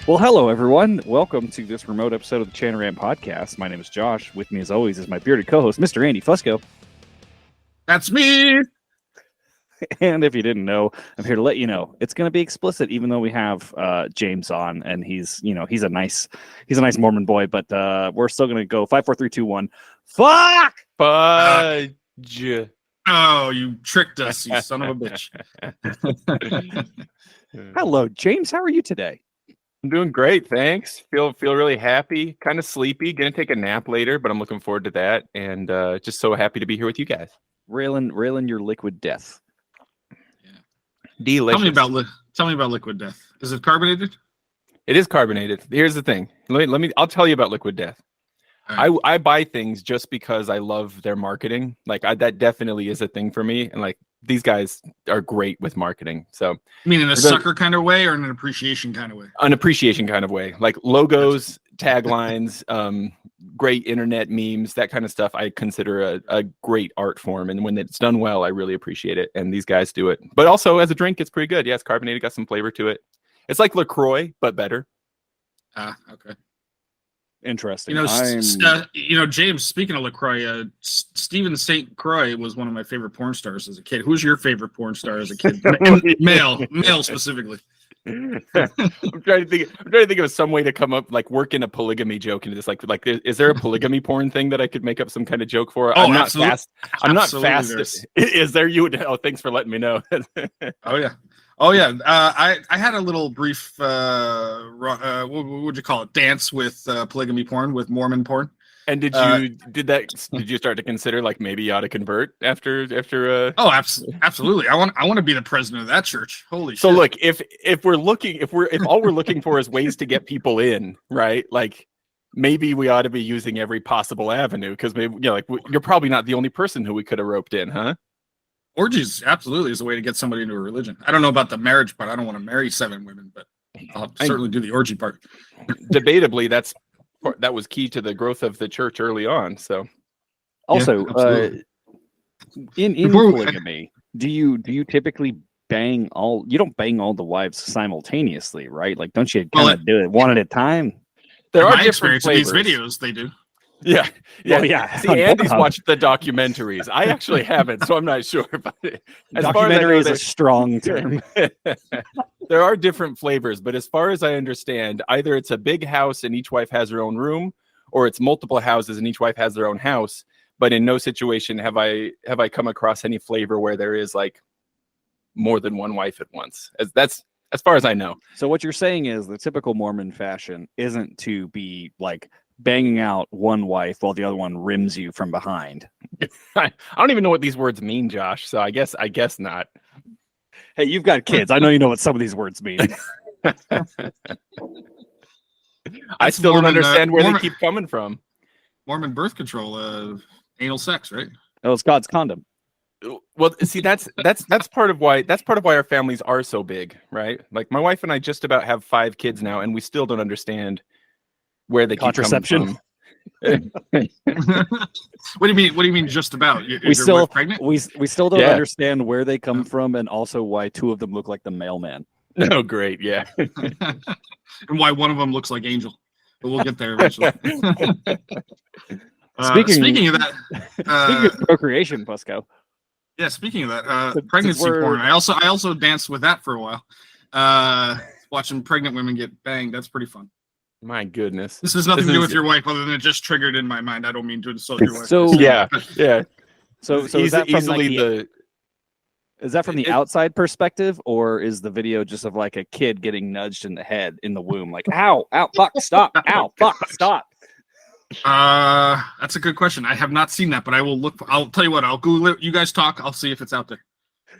Well, hello, everyone. Welcome to this remote episode of the Chanterant Podcast. My name is Josh. With me, as always, is my bearded co-host, Mr. Andy Fusco. That's me. And if you didn't know, I'm here to let you know it's going to be explicit, even though we have James on, and he's a nice Mormon boy. But we're still going to go 5, 4, 3, 2, 1. Fuck! Fudge. Oh, you tricked us, you son of a bitch. Hello, James. How are you today? I'm doing great, thanks. Feel really happy, kind of sleepy. Gonna take a nap later, but I'm looking forward to that, and just so happy to be here with you guys. Railing your liquid death. Yeah. Delicious. Tell me about liquid death. Is it carbonated? It is carbonated. Here's the thing. I'll tell you about liquid death. Right. I buy things just because I love their marketing. That definitely is a thing for me, and these guys are great with marketing. So, you mean in a sucker kind of way or in an appreciation kind of way? An appreciation kind of way, like logos, taglines, great internet memes, that kind of stuff. I consider a great art form, and when it's done well, I really appreciate it. And these guys do it. But also as a drink, it's pretty good. Yeah, it's carbonated, got some flavor to it. It's like LaCroix, but better. Okay. Interesting. James, speaking of LaCroix, Stephen St. Croix was one of my favorite porn stars as a kid. Who's your favorite porn star as a kid? Male specifically. I'm trying to think of some way to come up, work in a polygamy joke into this. Is there a polygamy porn thing that I could make up some kind of joke for? I'm not fast. I'm not fast. Is there? Thanks for letting me know. Oh yeah. I had a little brief what would you call it? Dance with polygamy porn, with Mormon porn. And did you start to consider maybe you ought to convert after? Oh, absolutely. I want to be the president of that church. Holy shit. So look, if all we're looking for is ways to get people in, right? Maybe we ought to be using every possible avenue, because maybe you're probably not the only person who we could have roped in, huh? Orgies absolutely is a way to get somebody into a religion. I don't know about the marriage part. I don't want to marry 7 women, but I'll certainly do the orgy part. Debatably, that was key to the growth of the church early on. So, also, in polygamy, do you typically bang all? You don't bang all the wives simultaneously, right? Don't you kind of do it one at a time? There are different flavors. In these videos, they do. Yeah. Well, yeah. See, Andy's watched the documentaries. I actually haven't, so I'm not sure about it. Documentary is a strong term. There are different flavors, but as far as I understand, either it's a big house and each wife has her own room, or it's multiple houses and each wife has their own house. But in no situation have I come across any flavor where there is more than one wife at once. That's as far as I know. So what you're saying is the typical Mormon fashion isn't to be banging out one wife while the other one rims you from behind. I don't even know what these words mean, Josh. So I guess not. Hey, you've got kids. I know you know what some of these words mean. I still don't understand where they keep coming from. Mormon birth control, anal sex, right? Oh, it's God's condom. Well, see, that's part of why our families are so big, right? My wife and I just about have 5 kids now, and we still don't understand where they keep coming from. What do you mean just about? We still don't understand where they come from, and also why 2 of them look like the mailman. Oh, great, yeah. And why one of them looks like Angel. But we'll get there eventually. Speaking of that, speaking of procreation, Fusco. Yeah, speaking of that, pregnancy porn. I also danced with that for a while. Watching pregnant women get banged, that's pretty fun. My goodness. This has nothing to do with your wife, other than it just triggered in my mind. I don't mean to insult your wife. So yeah. So is that from is that from the outside perspective, or is the video just of a kid getting nudged in the head in the womb, ow, fuck, stop, ow, fuck, stop? That's a good question. I have not seen that, but I will look. I'll tell you what. I'll Google it. You guys talk. I'll see if it's out there.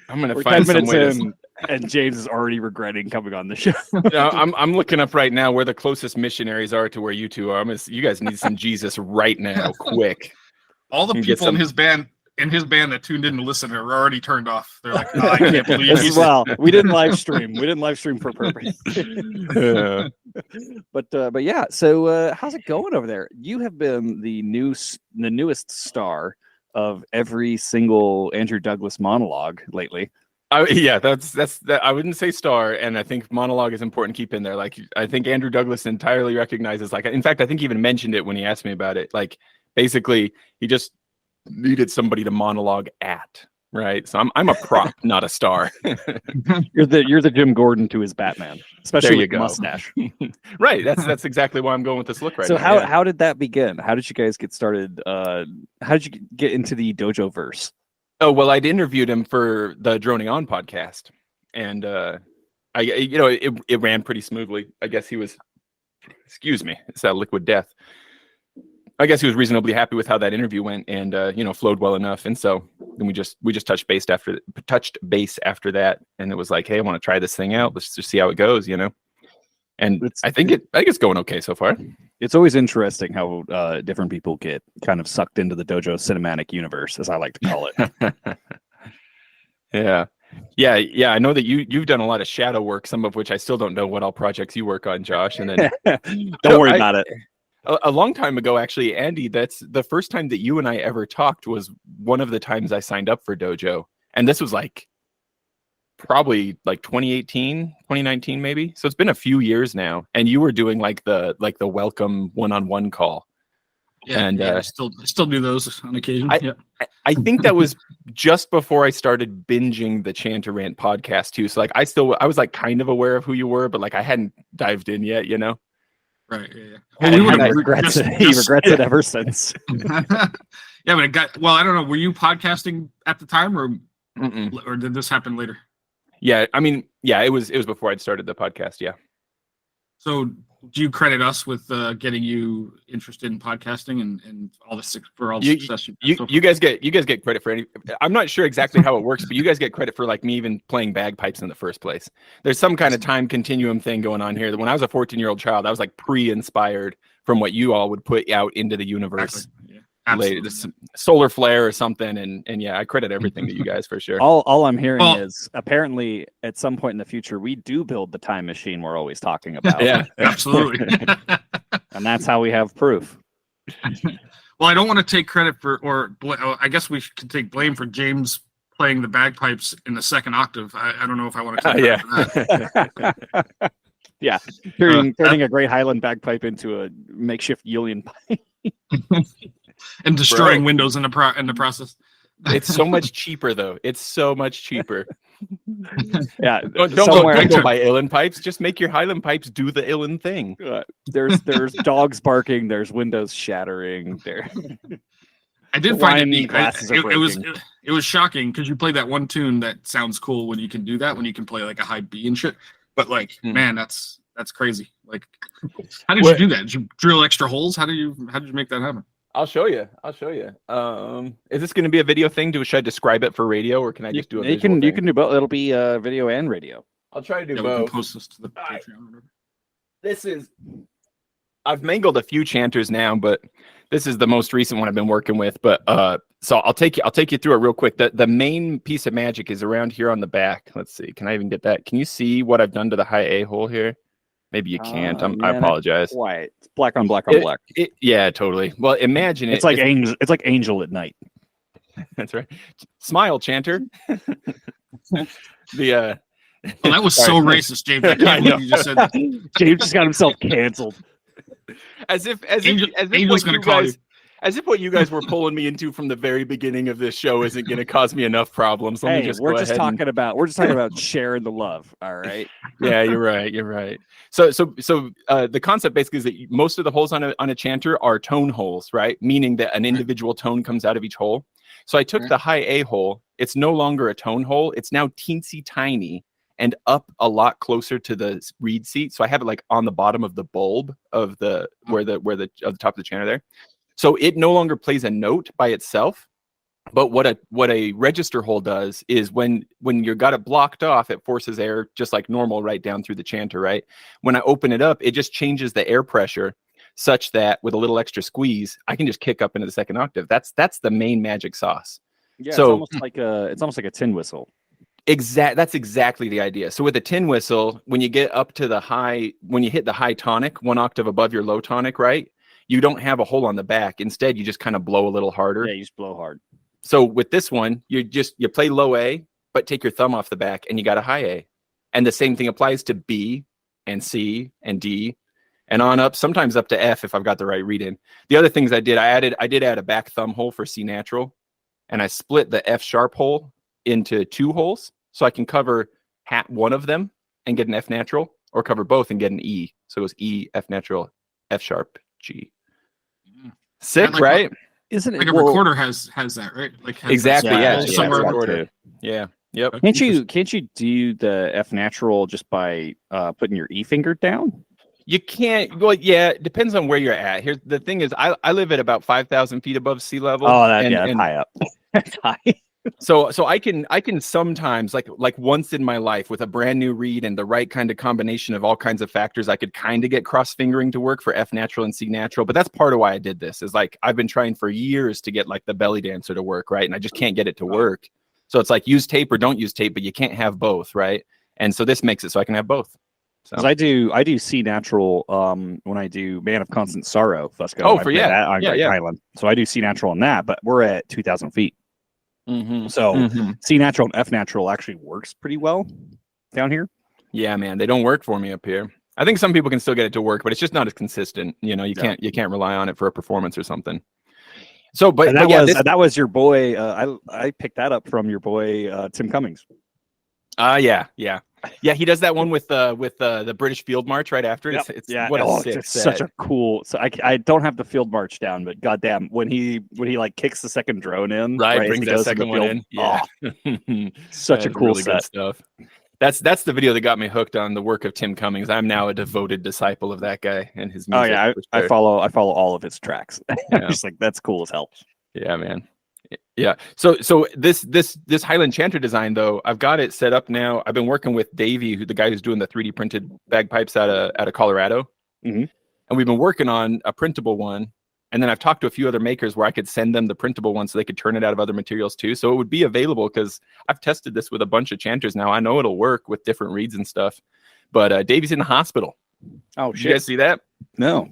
I'm gonna find some way and James is already regretting coming on the show. No, I'm looking up right now where the closest missionaries are to where you two are. You guys need some Jesus right now, quick. All the people in his band that tuned in to listen are already turned off. They're like, oh, I can't believe this. Well, we didn't live stream. We didn't live stream for purpose. But yeah. So how's it going over there? You have been the newest star of every single Andrew Douglas monologue lately. That. I wouldn't say star, and I think monologue is important to keep in there. Like, I think Andrew Douglas entirely recognizes, like, in fact, I think he even mentioned it when he asked me about it. Like, basically, he just needed somebody to monologue at, right? So I'm a prop, not a star. You're the Jim Gordon to his Batman, especially There you with the go. mustache. Right. That's exactly why I'm going with this look right So now. how did that begin? How did you guys get started? How did you get into the dojo verse? Oh, well, I'd interviewed him for the Droning On podcast, and it ran pretty smoothly. I guess he was, excuse me, it's that liquid death. I guess he was reasonably happy with how that interview went, and flowed well enough. And so then we just touched base after that, and it was like, hey, I want to try this thing out. Let's just see how it goes, And I think it's going okay so far. It's always interesting how different people get kind of sucked into the dojo cinematic universe, as I like to call it. Yeah. I know that you've done a lot of shadow work, some of which I still don't know what all projects you work on, Josh. And then don't worry about it. A long time ago, actually, Andy, that's the first time that you and I ever talked was one of the times I signed up for dojo, and this was like probably like 2019 maybe. So it's been a few years now, and you were doing like the welcome one-on-one call. Yeah, and I still do those on occasion. I think that was just before I started binging the Chanter Rant podcast too. So like I was like kind of aware of who you were, but like I hadn't dived in yet, Right. Yeah. Well, he regrets it ever since. Yeah, but it got. Well, I don't know. Were you podcasting at the time, or did this happen later? Yeah, I mean, it was before I'd started the podcast. Yeah. So, do you credit us with getting you interested in podcasting and all the success? You guys get credit for any. I'm not sure exactly how it works, but you guys get credit for like me even playing bagpipes in the first place. There's some kind of time continuum thing going on here. That when I was a 14-year-old child, I was like pre-inspired from what you all would put out into the universe. Exactly. Absolutely. This solar flare or something, and yeah, I credit everything to you guys for sure. All I'm hearing is apparently at some point in the future we do build the time machine we're always talking about. Yeah, absolutely. And that's how we have proof. Well, I don't want to take credit for, I guess we could take blame for James playing the bagpipes in the second octave. I don't know if I want to take credit for that. Yeah, turning a great Highland bagpipe into a makeshift Uilleann pipe. And destroying windows in the process. It's so much cheaper, though. It's so much cheaper. Yeah, don't go buy Uilleann pipes. Just make your Highland pipes do the Uilleann thing. There's dogs barking. There's windows shattering. There. I did find it neat. It was shocking because you play that one tune that sounds cool when you can do that, when you can play like a high B and shit. But like, man, that's crazy. Like, how did you do that? Did you drill extra holes? How did you make that happen? I'll show you. Is this going to be a video thing? Should I describe it for radio, or can I just do a visual thing? You can do both. It'll be video and radio. I'll try to do both. We can post this to the Patreon. This is. I've mangled a few chanters now, but this is the most recent one I've been working with. But so I'll take you through it real quick. The main piece of magic is around here on the back. Let's see. Can I even get that? Can you see what I've done to the high A hole here? Maybe you can't. I apologize. White. It's black on black on black. Yeah, totally. Well, imagine it's like Angel. It's like Angel at night. That's right. Smile, Chanter. Well, that was so racist, James. I can't believe you just said that. James just got himself canceled. As if Angel's going to call you. As if what you guys were pulling me into from the very begining of this show isn't going to cause me enough problems. We're just talking about sharing the love. All right. Yeah, you're right. So the concept basically is that most of the holes on a chanter are tone holes, right? Meaning that an individual tone comes out of each hole. So I took the high A hole. It's no longer a tone hole. It's now teensy tiny and up a lot closer to the reed seat. So I have it like on the bottom of the bulb of the top of the chanter there. So it no longer plays a note by itself, but what a register hole does is when you got it blocked off, it forces air just like normal right down through the chanter, right? When I open it up, it just changes the air pressure such that with a little extra squeeze, I can just kick up into the second octave. That's the main magic sauce. Yeah, so it's almost like a tin whistle. That's exactly the idea. So with a tin whistle, when you get up to when you hit the high tonic, one octave above your low tonic, right? You don't have a hole on the back. Instead, you just kind of blow a little harder. Yeah, you just blow hard. So with this one, you play low A, but take your thumb off the back and you got a high A. And the same thing applies to B and C and D and on up, sometimes up to F if I've got the right read in. The other things I did add a back thumb hole for C natural, and I split the F sharp hole into 2 holes so I can cover one of them and get an F natural, or cover both and get an E. So it goes E, F natural, F sharp, G. Sick, like right? Isn't it like a recorder has that, right? Like has Exactly, yeah. somewhere. Recorder. Yeah. Yep. Can't you do the F natural just by putting your E finger down? You can't. Well, yeah, it depends on where you're at. Here's the thing: is I live at about 5,000 feet above sea level. Oh, that's high up. That's high. So I can sometimes like once in my life with a brand new read and the right kind of combination of all kinds of factors, I could kind of get cross fingering to work for F natural and C natural. But that's part of why I did this. Is like I've been trying for years to get like the belly dancer to work, right? And I just can't get it to work. So it's like use tape or don't use tape, but you can't have both, right? And so this makes it so I can have both. So I do C natural when I do Man of Constant Sorrow, Fusco. Oh, on Great Island. So I do C natural on that, but we're at 2,000 feet. Mm-hmm. So C natural and F natural actually works pretty well down here. Yeah, man, they don't work for me up here. I think some people can still get it to work, but it's just not as consistent. You know, you can't rely on it for a performance or something. So, but that was your boy. I picked that up from your boy Tim Cummings. Yeah. He does that one with the British Field March right after it. Yep. It's such a cool. So I don't have the Field March down, but goddamn, when he like kicks the second drone in, right brings that second one in. Yeah, such a cool really set. Good stuff. That's the video that got me hooked on the work of Tim Cummings. I'm now a devoted disciple of that guy and his music. Oh yeah, I follow all of his tracks. Just like that's cool as hell. Yeah, man. Yeah. So this Highland Chanter design though, I've got it set up now. I've been working with Davey, the guy who's doing the 3D printed bagpipes out of Colorado, and we've been working on a printable one. And then I've talked to a few other makers where I could send them the printable one so they could turn it out of other materials too. So it would be available because I've tested this with a bunch of chanters now. I know it'll work with different reeds and stuff. But Davey's in the hospital. Oh, shit. You guys see that? No.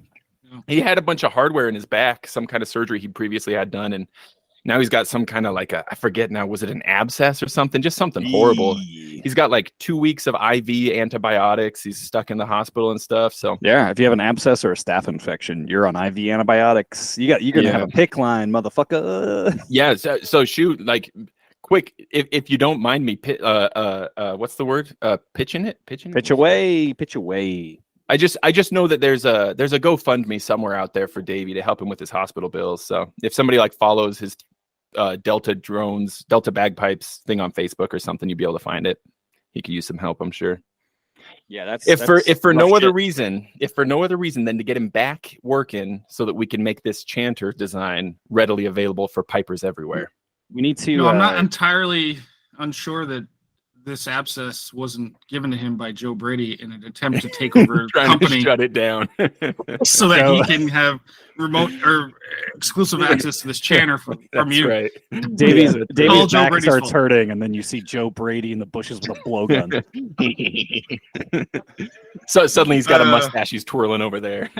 He had a bunch of hardware in his back, some kind of surgery he previously had done. And now he's got some kind of like I forget now, was it an abscess or something? Just something horrible. He's got like 2 weeks of IV antibiotics. He's stuck in the hospital and stuff. So yeah, if you have an abscess or a staph infection, you're on IV antibiotics. You're gonna have a PICC line, motherfucker. Yeah. So shoot, like quick, if you don't mind me, what's the word? Pitching it. Pitch away. I just know that there's a GoFundMe somewhere out there for Davey to help him with his hospital bills. So if somebody like follows his Delta bagpipes thing on Facebook or something, you'd be able to find it. He could use some help, I'm sure. Yeah, that's if for no other reason than to get him back working so that we can make this chanter design readily available for pipers everywhere. We need to. No, I'm not entirely unsure that this abscess wasn't given to him by Joe Brady in an attempt to take over the company, to shut it down, so that he can have remote or exclusive access to this chanter from you. Right. Davey's back starts hurting, and then you see Joe Brady in the bushes with a blowgun. So suddenly he's got a mustache. He's twirling over there.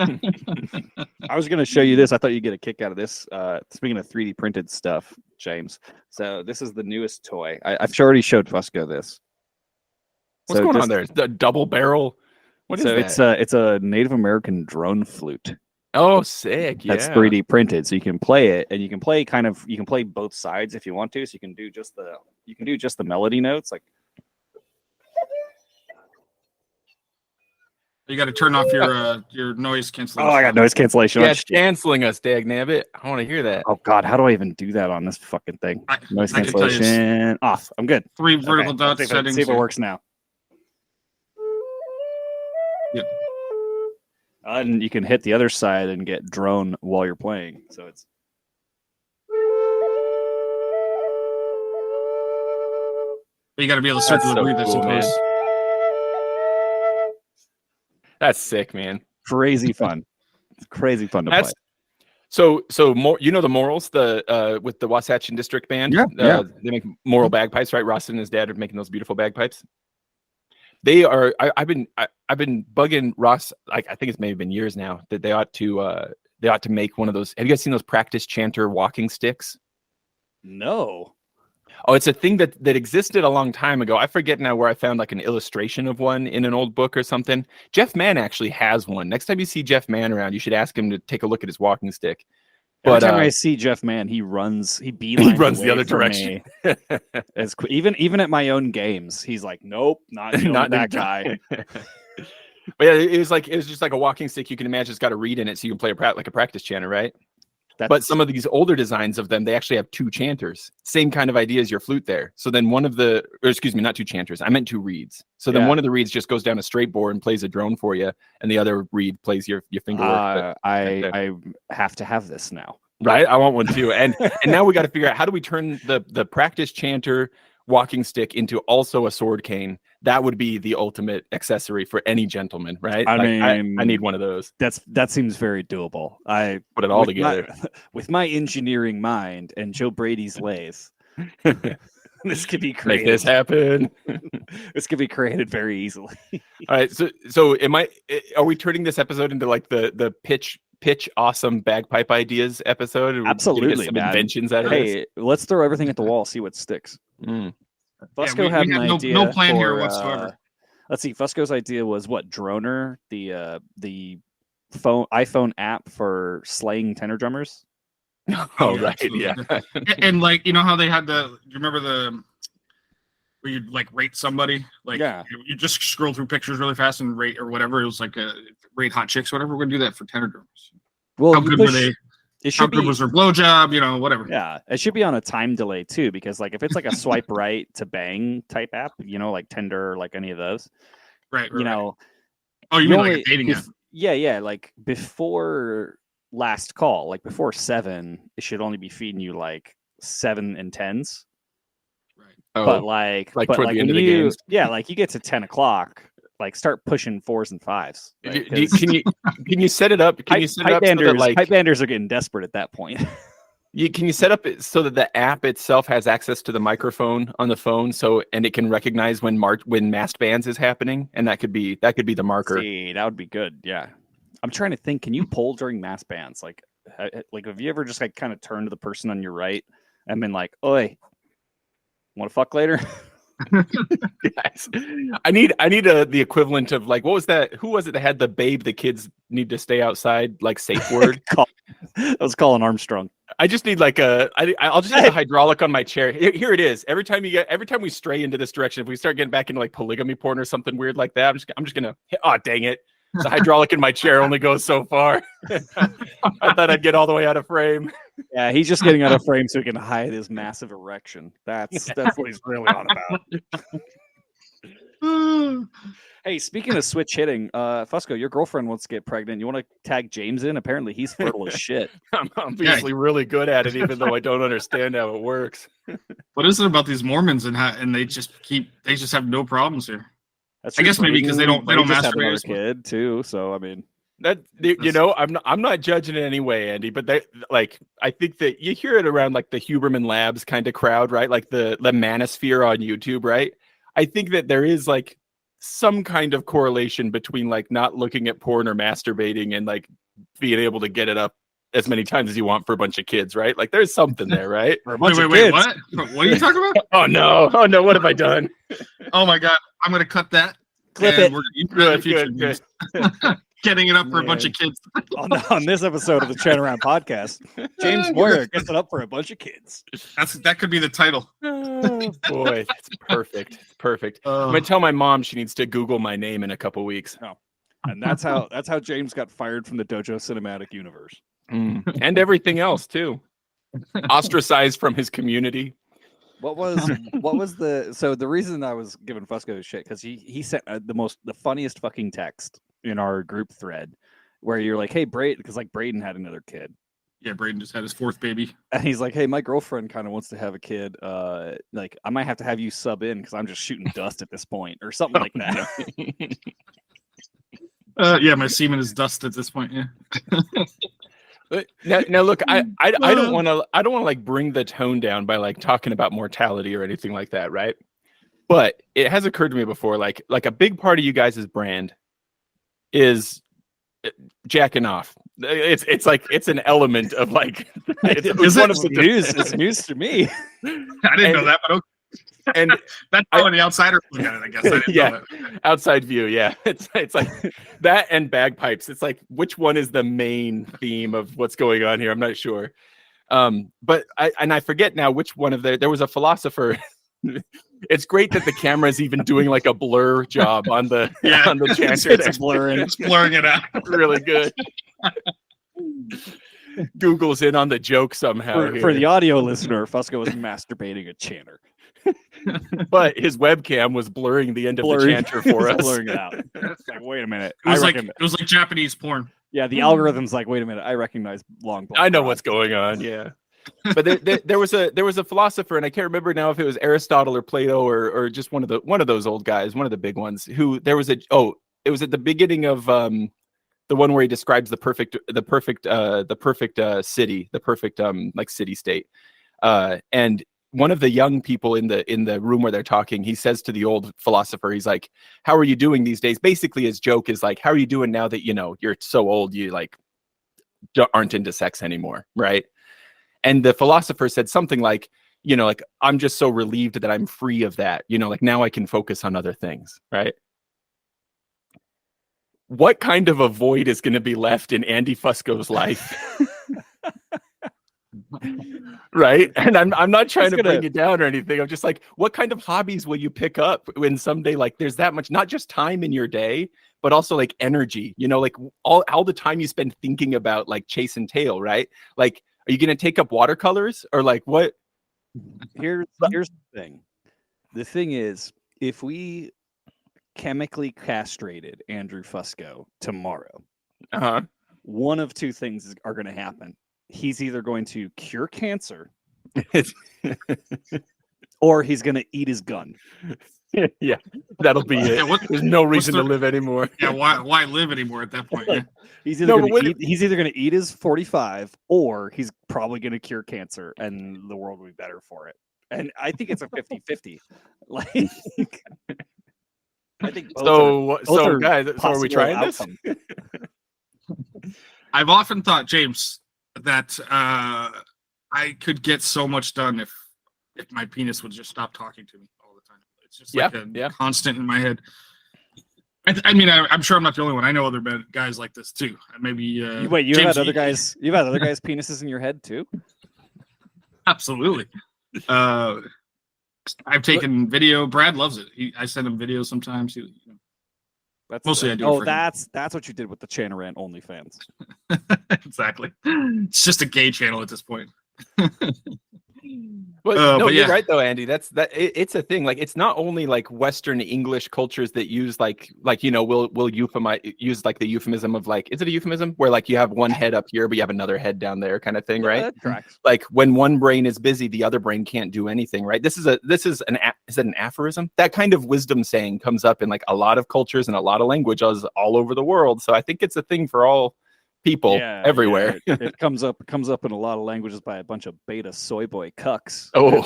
I was going to show you this. I thought you'd get a kick out of this. Speaking of 3D printed stuff, James. So this is the newest toy. I've already showed Fusco this. What's going on there? The double barrel. What is that? It's a Native American drone flute. Oh, sick! Yeah, that's 3D printed, so you can play it, and you can play both sides if you want to. So you can do just the melody notes, like. You got to turn off your noise cancellation. Oh, I got noise cancellation. Yeah, it's canceling us, dagnabbit. I want to hear that. Oh God, how do I even do that on this fucking thing? Noise cancellation off. I'm good. 3 vertical dots settings. See if it works now. Yep. And you can hit the other side and get drone while you're playing. So it's. But you got to be able to circle the breathe, I suppose. That's sick, man. Crazy fun. It's crazy fun to play. So more, the Morals, with the Wasatch District Band. Yeah. They make Moral bagpipes, right? Ross and his dad are making those beautiful bagpipes. They are. I've been bugging Ross. I think it's maybe been years now that they ought to make one of those. Have you guys seen those practice chanter walking sticks? No. Oh, it's a thing that existed a long time ago. I forget now where I found like an illustration of one in an old book or something. Jeff Mann actually has one. Next time you see Jeff Mann around, you should ask him to take a look at his walking stick. Every time I see Jeff Mann, he beelines the other direction. Even at my own games, he's like, nope, not that guy. But yeah, it was just like a walking stick. You can imagine it's got a reed in it, so you can play like a practice chanter, right? But some of these older designs of them, they actually have 2 chanters. Same kind of idea as your flute there. So then not 2 chanters. I meant 2 reeds. So then one of the reeds just goes down a straight board and plays a drone for you, and the other reed plays your fingerwork. I have to have this now. Right? I want one too. And now we got to figure out, how do we turn the practice chanter walking stick into also a sword cane? That would be the ultimate accessory for any gentleman, right? I need one of those. That seems very doable. I put it all together with my engineering mind and Joe Brady's lathe. This could be created. Make this happen. This could be created very easily. All right. So are we turning this episode into like the pitch awesome bagpipe ideas episode? Absolutely. Some inventions out of this? Let's throw everything at the wall, see what sticks. Fusco had an idea. No plan here whatsoever. Let's see. Fusco's idea was what? Droner, the iPhone app for slaying tenor drummers. Oh, right, yeah. And like, you know how they had you remember where you'd like rate somebody? Like, you just scroll through pictures really fast and rate or whatever. It was like rate hot chicks, whatever. We're gonna do that for tenor drummers. Well, how good were they? How good was their blowjob? Whatever. Yeah, it should be on a time delay too, because like if it's like a swipe right to bang type app, like Tinder, like any of those, right? Oh, you mean like a dating app? Yeah. Like before last call, like before 7, it should only be feeding you like 7 and 10s. Right. Oh, but like toward the end of the games. Yeah, like you get to 10 o'clock. Like start pushing 4s and 5s. Right? Can you set it up? Can you set it up so that like pipe banders are getting desperate at that point? Can you set up it so that the app itself has access to the microphone on the phone, and it can recognize when massed bands is happening, and that could be the marker. See, that would be good. Yeah, I'm trying to think. Can you poll during mass bands? Like have you ever just like kind of turned to the person on your right and been like, "Oi, want to fuck later?" Guys, I need the equivalent of like, what was that? Who was it that had the babe the kids need to stay outside like safe word? That was Colin Armstrong. I just need like I'll just need a hydraulic on my chair. Here it is. Every time we stray into this direction, if we start getting back into like polygamy porn or something weird like that, I'm just gonna. Oh dang it! The hydraulic in my chair only goes so far. I thought I'd get all the way out of frame. Yeah, he's just getting out of frame so he can hide his massive erection. That's what he's really on about. Hey, speaking of switch hitting, Fusco, your girlfriend wants to get pregnant. You want to tag James in? Apparently, he's fertile as shit. I'm obviously really good at it, even though I don't understand how it works. What is it about these Mormons and they just have no problems here? I guess maybe because they don't masturbate as kid too. So I mean. I'm not judging in any way, Andy, but I think that you hear it around like the Huberman Labs kind of crowd, right? Like the manosphere on YouTube, right? I think that there is like some kind of correlation between like not looking at porn or masturbating and like being able to get it up as many times as you want for a bunch of kids, right? Like there's something there, right? For a bunch of kids. What are you talking about? Oh no, what have I done? Oh my God, I'm gonna cut that. Clip it. Good. Getting it up for a bunch of kids. on this episode of the Chat Around podcast, James Moyer gets it up for a bunch of kids. That could be the title. Oh, boy, that's perfect. I'm gonna tell my mom she needs to Google my name in a couple weeks. Oh. And that's how James got fired from the Dojo cinematic universe. And everything else too. Ostracized from his community. What was the reason I was giving Fusco shit because he sent the funniest fucking text in our group thread where you're like, hey, Braden, because like Braden had another kid. Yeah, Braden just had his 4th baby. And he's like, hey, my girlfriend kind of wants to have a kid. Like, I might have to have you sub in because I'm just shooting dust at this point or something like that. Yeah, my semen is dust at this point, yeah. Now look, I don't want to like bring the tone down by like talking about mortality or anything like that, right? But it has occurred to me before, like a big part of you guys' brand is jacking off, It's an element of like it's one of the news. It's news to me. I didn't know that, but okay. And that's how the outsider look at it, I guess. I didn't know that. Outside view, yeah. It's like that and bagpipes. It's like which one is the main theme of what's going on here? I'm not sure. But I forget now which one of there was a philosopher. It's great that the camera is even doing like a blur job on the chanter. It's blurring. It's blurring it out. Really good. Google's in on the joke somehow. For the audio listener, Fusco was masturbating a chanter. But his webcam was blurring the end of the chanter for us. Blurring it out. It's like, wait a minute. It was like Japanese porn. Yeah, the algorithm's like, wait a minute, I recognize long. I know what's going on. Yeah. But there was a philosopher, and I can't remember now if it was Aristotle or Plato or just one of those old guys, one of the big ones. It was at the beginning of the one where he describes the perfect city, the perfect like city state, and one of the young people in the room where they're talking, he says to the old philosopher, he's like, "How are you doing these days?" Basically, his joke is like, "How are you doing now that you're so old, you like aren't into sex anymore, right?" And the philosopher said something like, like, "I'm just so relieved that I'm free of that. Like now I can focus on other things." Right. What kind of a void is going to be left in Andy Fusco's life? Right. And I'm not trying to bring it down or anything. I'm just like, what kind of hobbies will you pick up when someday like there's that much, not just time in your day, but also like energy, like all the time you spend thinking about like chase and tail, right? Like, are you going to take up watercolors or like what? Here's the thing. The thing is, if we chemically castrated Andrew Fusco tomorrow, one of two things are going to happen. He's either going to cure cancer or he's going to eat his gun. Yeah, that'll be it. There's no reason to live anymore. Yeah, why live anymore at that point? Yeah. He's either going to eat his 45 or he's probably going to cure cancer and the world will be better for it. And I think it's a 50-50. Like I think guys, are we trying outcome. This? I've often thought, James, that I could get so much done if my penis would just stop talking to me all the time. It's just like a constant in my head. I mean, I'm sure I'm not the only one. I know other guys like this too. Maybe wait, you've had other guys' penises in your head too? Absolutely. I've taken video. Brad loves it. I send him videos sometimes. That's mostly I do. Oh, that's what you did with the Chanarant OnlyFans. Exactly. It's just a gay channel at this point. But you're right though, Andy. It's a thing. Like it's not only like Western English cultures that use like will use like the euphemism of like, is it a euphemism where like you have one head up here but you have another head down there kind of thing, right? Correct. Like when one brain is busy, the other brain can't do anything, right? Is it an aphorism? That kind of wisdom saying comes up in like a lot of cultures and a lot of languages all over the world. So I think it's a thing for all people everywhere. Yeah. It comes up in a lot of languages by a bunch of beta soy boy cucks. Oh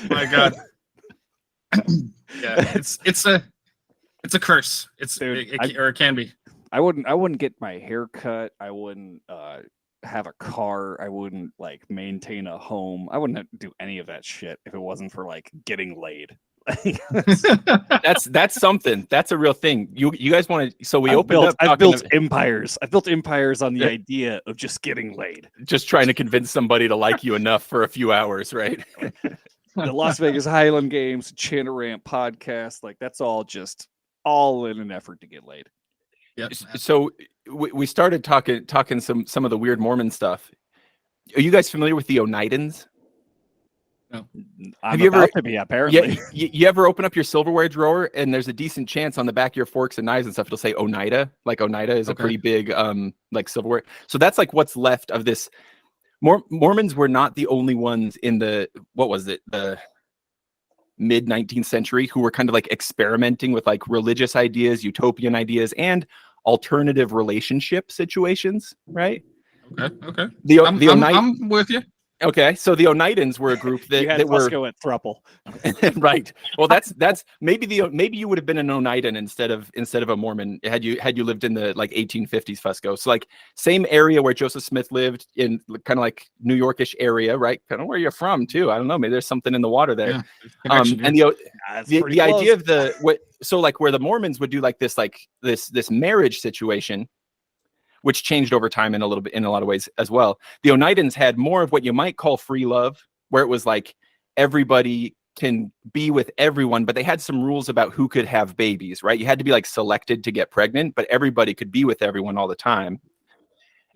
my god. Yeah, it's a curse. It can be. I wouldn't get my hair cut. I wouldn't have a car. I wouldn't like maintain a home. I wouldn't do any of that shit if it wasn't for like getting laid. That's something. That's a real thing. You guys want to? So I've built empires. I've built empires on the idea of just getting laid. Just trying to convince somebody to like you enough for a few hours, right? The Las Vegas Highland Games, Chanarant podcast, like that's all in an effort to get laid. Yep. So we started talking some of the weird Mormon stuff. Are you guys familiar with the Oneidas? No. Have you ever to be apparently? Yeah, you ever open up your silverware drawer and there's a decent chance on the back of your forks and knives and stuff it'll say Oneida. Like Oneida is a pretty big like silverware. So that's like what's left of this. Mormons were not the only ones in the mid 19th century who were kind of like experimenting with like religious ideas, utopian ideas, and alternative relationship situations, right? Okay. I'm with you. Okay, so the Oneidas were a group that, You had that were Fusco at thruple. right. Well, that's maybe you would have been an Oneidan instead of a Mormon had you lived in the like 1850s, Fusco. So like same area where Joseph Smith lived in, kind of like New Yorkish area, right? Kind of where you're from too. I don't know. Maybe there's something in the water there. Yeah, And the idea of where the Mormons would do like this marriage situation, which changed over time in a lot of ways as well. The Oneidans had more of what you might call free love, where it was like everybody can be with everyone, but they had some rules about who could have babies, right? You had to be like selected to get pregnant, but everybody could be with everyone all the time.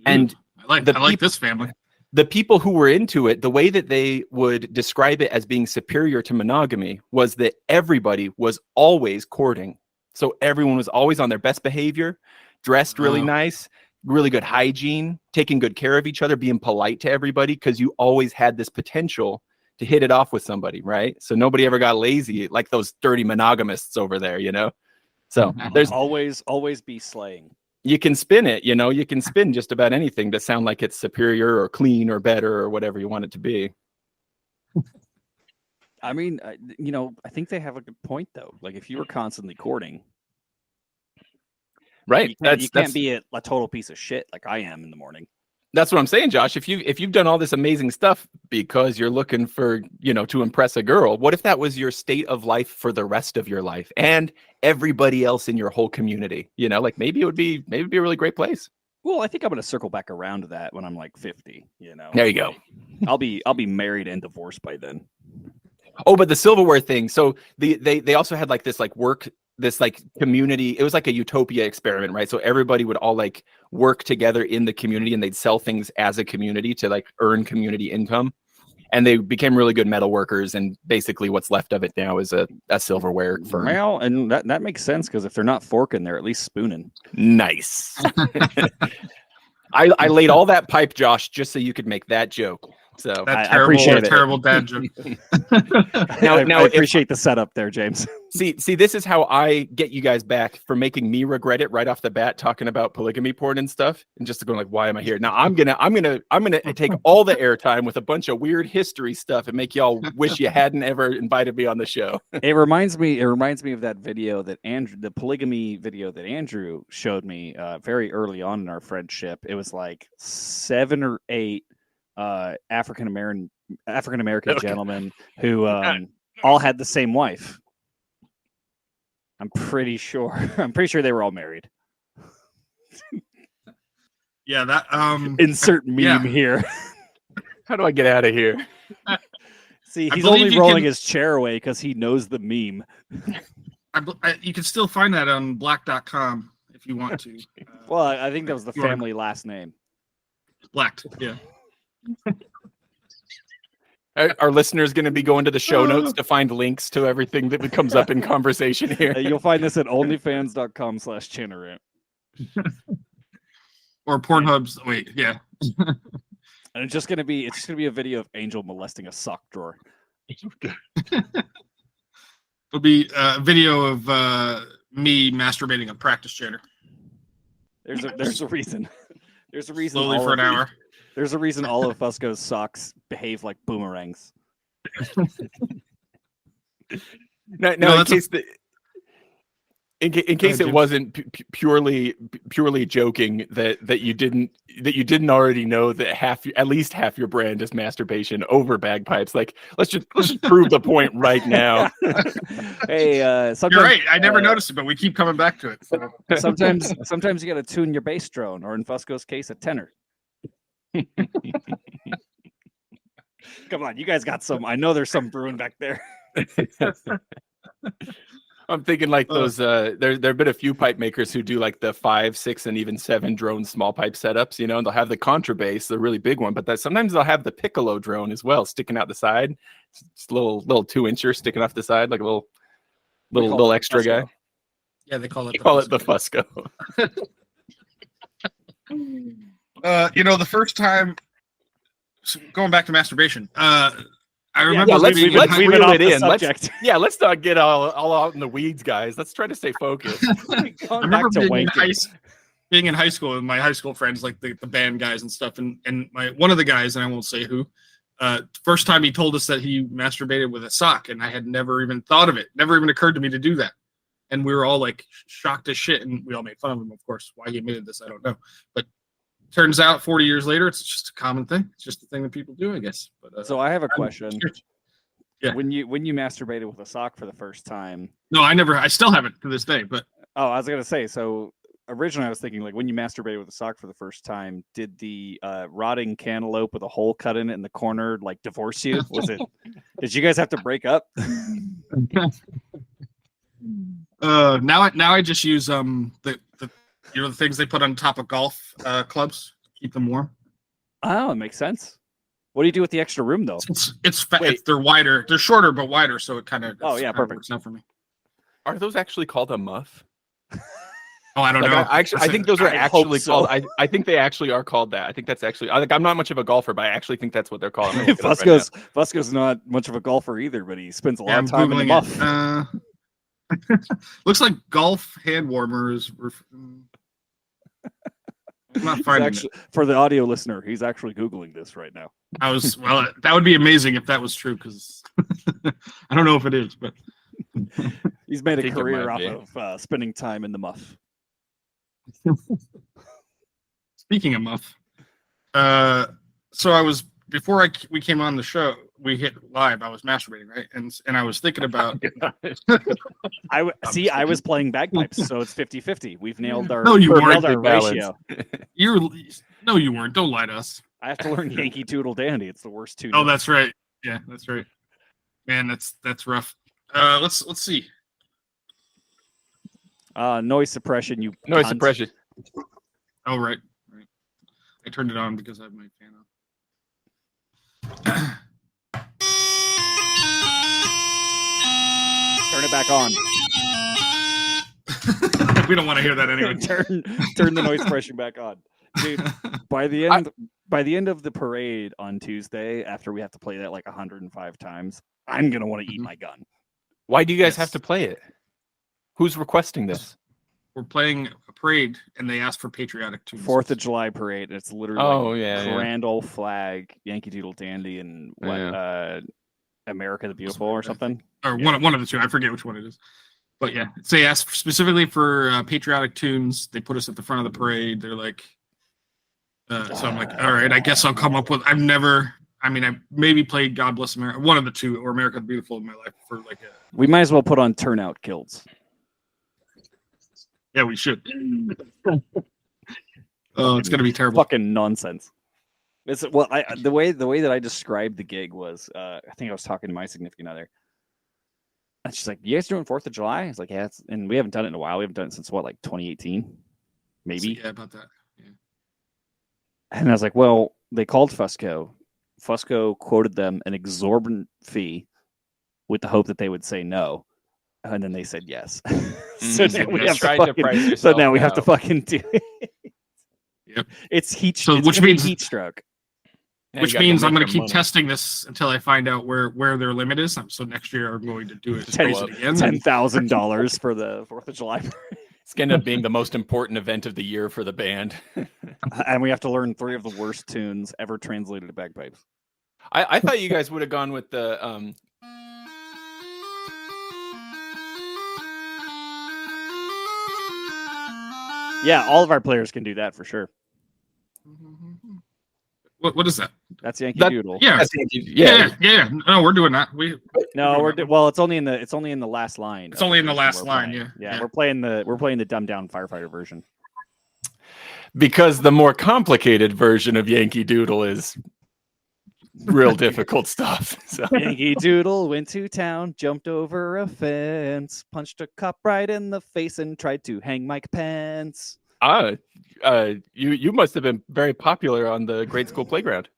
And I like this family. The people who were into it, the way that they would describe it as being superior to monogamy was that everybody was always courting. So everyone was always on their best behavior, dressed really nice, really good hygiene, taking good care of each other, being polite to everybody, because you always had this potential to hit it off with somebody, right? So nobody ever got lazy like those dirty monogamists over there, So there's always be slaying. You can spin it, you can spin just about anything to sound like it's superior or clean or better or whatever you want it to be. I mean, I think they have a good point though. Like if you were constantly courting, right? You can't be a total piece of shit like I am in the morning. That's what I'm saying, Josh. If you've done all this amazing stuff because you're looking for, to impress a girl, what if that was your state of life for the rest of your life and everybody else in your whole community? Like maybe it would be a really great place. Well, I think I'm going to circle back around to that when I'm like 50, There you go. I'll be married and divorced by then. Oh, but the silverware thing. So they also had like this like work, this like community. It was like a utopia experiment, right? So everybody would all like work together in the community and they'd sell things as a community to like earn community income. And they became really good metal workers. And basically what's left of it now is a silverware firm. Well, and that makes sense because if they're not forking, they're at least spooning. Nice. I laid all that pipe, Josh, just so you could make that joke. So I appreciate terrible dad joke. Now I appreciate the setup there, James. See, this is how I get you guys back for making me regret it right off the bat, talking about polygamy porn and stuff, and just going like, why am I here? Now I'm gonna take all the airtime with a bunch of weird history stuff and make y'all wish you hadn't ever invited me on the show. It reminds me of that video that the polygamy video that Andrew showed me very early on in our friendship. It was like 7 or 8 African American gentlemen who all had the same wife. I'm pretty sure they were all married. Yeah, that insert meme here. How do I get out of here? See, he's only rolling his chair away because he knows the meme. You can still find that on black.com if you want to. Well, I think that was the family last name. Blacked, yeah. Our listeners going to be going to the show notes to find links to everything that comes up in conversation here. You'll find this at onlyfans.com/chanterant. Or Pornhub's. Wait, yeah. And it's just gonna be a video of Angel molesting a sock drawer. It'll be a video of me masturbating a practice chanter. There's a reason. There's a reason. Slowly for an hour. There's a reason all of Fusco's socks behave like boomerangs. Now in case it wasn't purely joking that you didn't already know that at least half your brand is masturbation over bagpipes. Like let's just prove the point right now. Hey, you're right. I never noticed it, but we keep coming back to it. So. Sometimes you got to tune your bass drone, or in Fusco's case, a tenor. Come on, you guys got some. I know there's some brewing back there. I'm thinking like those. There have been a few pipe makers who do like the 5, 6, and even 7 drone small pipe setups. And they'll have the contrabass, the really big one, but sometimes they'll have the piccolo drone as well, sticking out the side. It's a little 2-incher sticking off the side, like a little extra guy. Yeah, they call it the Fusco. The first time, going back to masturbation, I remember let's reel it in. Let's not get all out in the weeds, guys. Let's try to stay focused. I remember being in high school with my high school friends, like the band guys and stuff, and one of the guys, and I won't say who, First time he told us that he masturbated with a sock, and I had never even thought of it. Never even occurred to me to do that. And we were all like shocked as shit, and we all made fun of him, of course. Why he admitted this, I don't know. But turns out 40 years later, it's just a common thing. It's just a thing that people do, I guess. But so I have a question. Yeah. When you masturbated with a sock for the first time? No, I still haven't to this day. But I was gonna say, so originally I was thinking, like, when you masturbated with a sock for the first time, did the rotting cantaloupe with a hole cut in it in the corner like divorce you? Was it? Did you guys have to break up? Now I just use the the things they put on top of golf clubs to keep them warm. Oh, it makes sense. What do you do with the extra room though? They're wider. They're shorter but wider, so it kind of perfect. Works out for me. Are those actually called a muff? Oh, I don't know. I think those are actually so. called. I think they actually are called that. I think that's actually. I'm not much of a golfer, but I actually think that's what they're called. Fusco's not much of a golfer either, but he spends a lot of time in the muff. Looks like golf hand warmers. I'm not finding it. For the audio listener, he's actually Googling this right now. That would be amazing if that was true, because I don't know if it is, but he's made a career off of spending time in the muff. Speaking of muff, so I was before we came on the show, we hit live. I was masturbating, right, and I was thinking about. I was playing bagpipes, so it's 50-50. We've nailed our ratio. No, you weren't. Don't lie to us. I have to learn Yankee Doodle Dandy. It's the worst tune. Oh, that's right. Yeah, that's right. Man, that's rough. Let's see. Noise suppression. Noise suppression. Oh, right. I turned it on because I have my fan on. Turn it back on. We don't want to hear that anyway. turn the noise suppression back on, dude. By the end of the parade on Tuesday, after we have to play that like 105 times, I'm gonna want to eat my gun. Why do you guys have to play it? Who's requesting this? We're playing a parade, and they asked for patriotic tunes. 4th of July parade, and it's literally Grand Old Flag, Yankee Doodle Dandy, and America the Beautiful or something. Or one of the two. I forget which one it is. But yeah, they asked specifically for patriotic tunes. They put us at the front of the parade. They're like, so I'm like, all right, I guess I'll come up with. I maybe played God Bless America, one of the two, or America the Beautiful in my life for like a. We might as well put on Turnout Kills. Yeah, we should. Oh, it's gonna be terrible. Fucking nonsense. The way that I described the gig was, I think I was talking to my significant other, and she's like, "You guys doing 4th of July?" I was like, "Yeah," and we haven't done it in a while. We haven't done it since like 2018, maybe. So, yeah, about that. Yeah. And I was like, "Well, they called Fusco. Fusco quoted them an exorbitant fee, with the hope that they would say no." And then they said yes. So now we have to fucking do it. Yep. It's heat. So it's which means heat stroke. Which means I'm going to keep testing this until I find out where their limit is. So next year I'm going to do it again. $10,000 for the 4th of July. It's going to end up being the most important event of the year for the band. And we have to learn 3 of the worst tunes ever translated to bagpipes. I thought you guys would have gone with the Yeah, all of our players can do that for sure. What is that? That's Yankee Doodle. Yeah. Yeah. No, we're doing that. It's only in the last line. It's only in the last line. Yeah. We're playing the dumbed down firefighter version. Because the more complicated version of Yankee Doodle is real difficult stuff. So. Yankee Doodle went to town, jumped over a fence, punched a cop right in the face, and tried to hang Mike Pence. You must have been very popular on the grade school playground.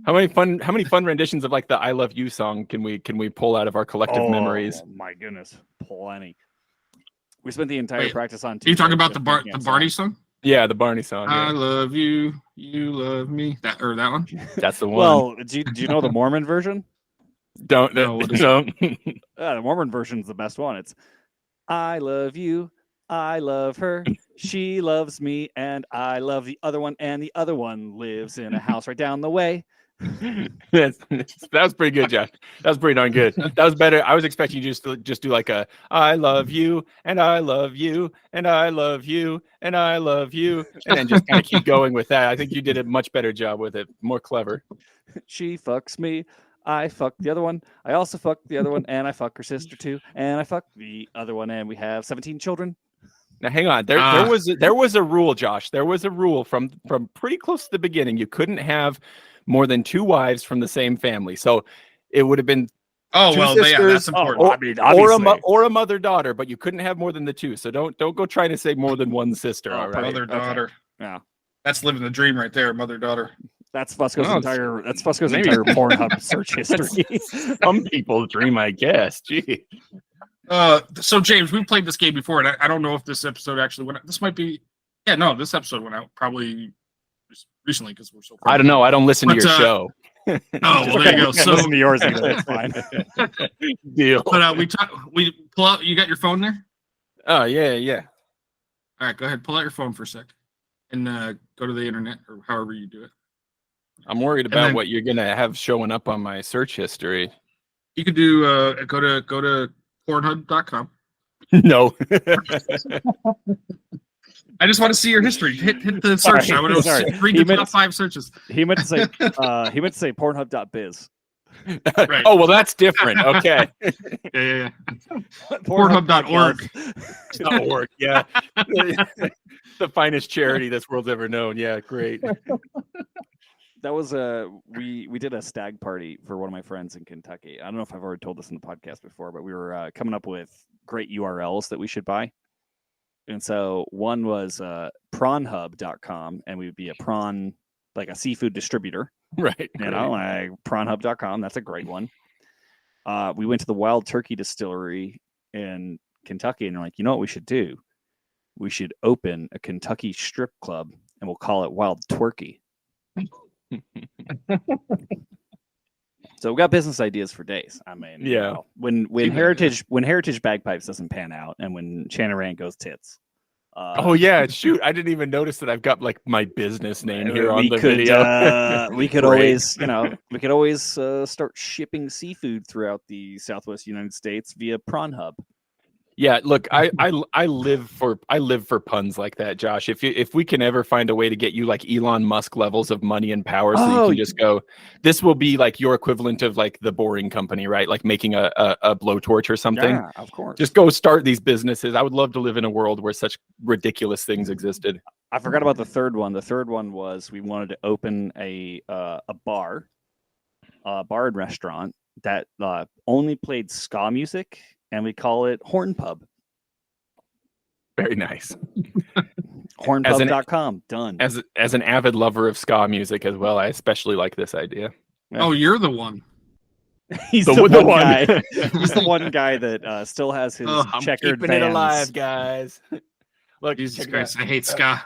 How many fun renditions of like the "I Love You" song can we pull out of our collective memories? Oh my goodness, plenty. We spent the entire practice on. Are you talking about the Barney song? Yeah, the Barney song. Yeah. I love you, you love me. That one. That's the one. Well, do you know the Mormon version? Don't. The Mormon version's the best one. It's I love you, I love her, she loves me, and I love the other one, and the other one lives in a house right down the way. That was pretty good, Josh. That was pretty darn good. That was better. I was expecting you to just do like a I love you and I love you and I love you and I love you and then just kind of keep going with that. I think you did a much better job with it. More clever. She fucks me. I fuck the other one. I also fuck the other one, and I fuck her sister too. And I fuck the other one, and we have 17 children. Now, hang on. There was a rule, Josh. There was a rule from pretty close to the beginning. You couldn't have more than 2 wives from the same family. So it would have been that's important. Or a mother-daughter, but you couldn't have more than the 2. So don't go trying to say more than one sister. All right, mother-daughter. Okay. Yeah, that's living the dream right there, mother-daughter. That's Fusco's entire Pornhub search history. Some people's dream, I guess. Gee. So James, we've played this game before, and I don't know if this episode actually went out. This might be, this episode went out probably just recently because we're so. I don't know. I don't listen to your show. Oh, well, there you go. So listen to yours either. It's fine. Deal. But we pull out. You got your phone there? Oh yeah. All right, go ahead. Pull out your phone for a sec, and go to the internet or however you do it. I'm worried about what you're gonna have showing up on my search history. You could do go to Pornhub.com. No. I just want to see your history. Hit the search. I want to read the top 5 searches. He meant to say Pornhub.biz. Right. Oh well, that's different. Okay. Yeah. Pornhub.org. .org. Yeah. The finest charity this world's ever known. Yeah, great. That was we did a stag party for one of my friends in Kentucky. I don't know if I've already told this in the podcast before, but we were coming up with great URLs that we should buy. And so one was prawnhub.com, and we would be a prawn, like a seafood distributor. Right. You know, like prawnhub.com. That's a great one. We went to the Wild Turkey Distillery in Kentucky, and they're like, you know what we should do? We should open a Kentucky strip club, and we'll call it Wild Twerky. So we got business ideas for days. I mean, yeah. You know, when heritage bagpipes doesn't pan out, and when Chanarant goes tits. Oh yeah, shoot! I didn't even notice that I've got like my business name here on the video. We could always, start shipping seafood throughout the Southwest United States via Prawnhub. Yeah, look, I live for puns like that, Josh. If we can ever find a way to get you like Elon Musk levels of money and power, so you can just go, this will be like your equivalent of like the Boring Company, right? Like making a blowtorch or something. Yeah, of course. Just go start these businesses. I would love to live in a world where such ridiculous things existed. I forgot about the third one. The third one was we wanted to open a bar and restaurant that only played ska music. And we call it Horn Pub. Very nice. Hornpub.com. Done. As an avid lover of ska music as well, I especially like this idea. Yeah. Oh, you're the one. He's the one guy. He's the one guy that still has his checkered keeping Vans. It alive, guys. Look, Jesus Christ, I hate ska.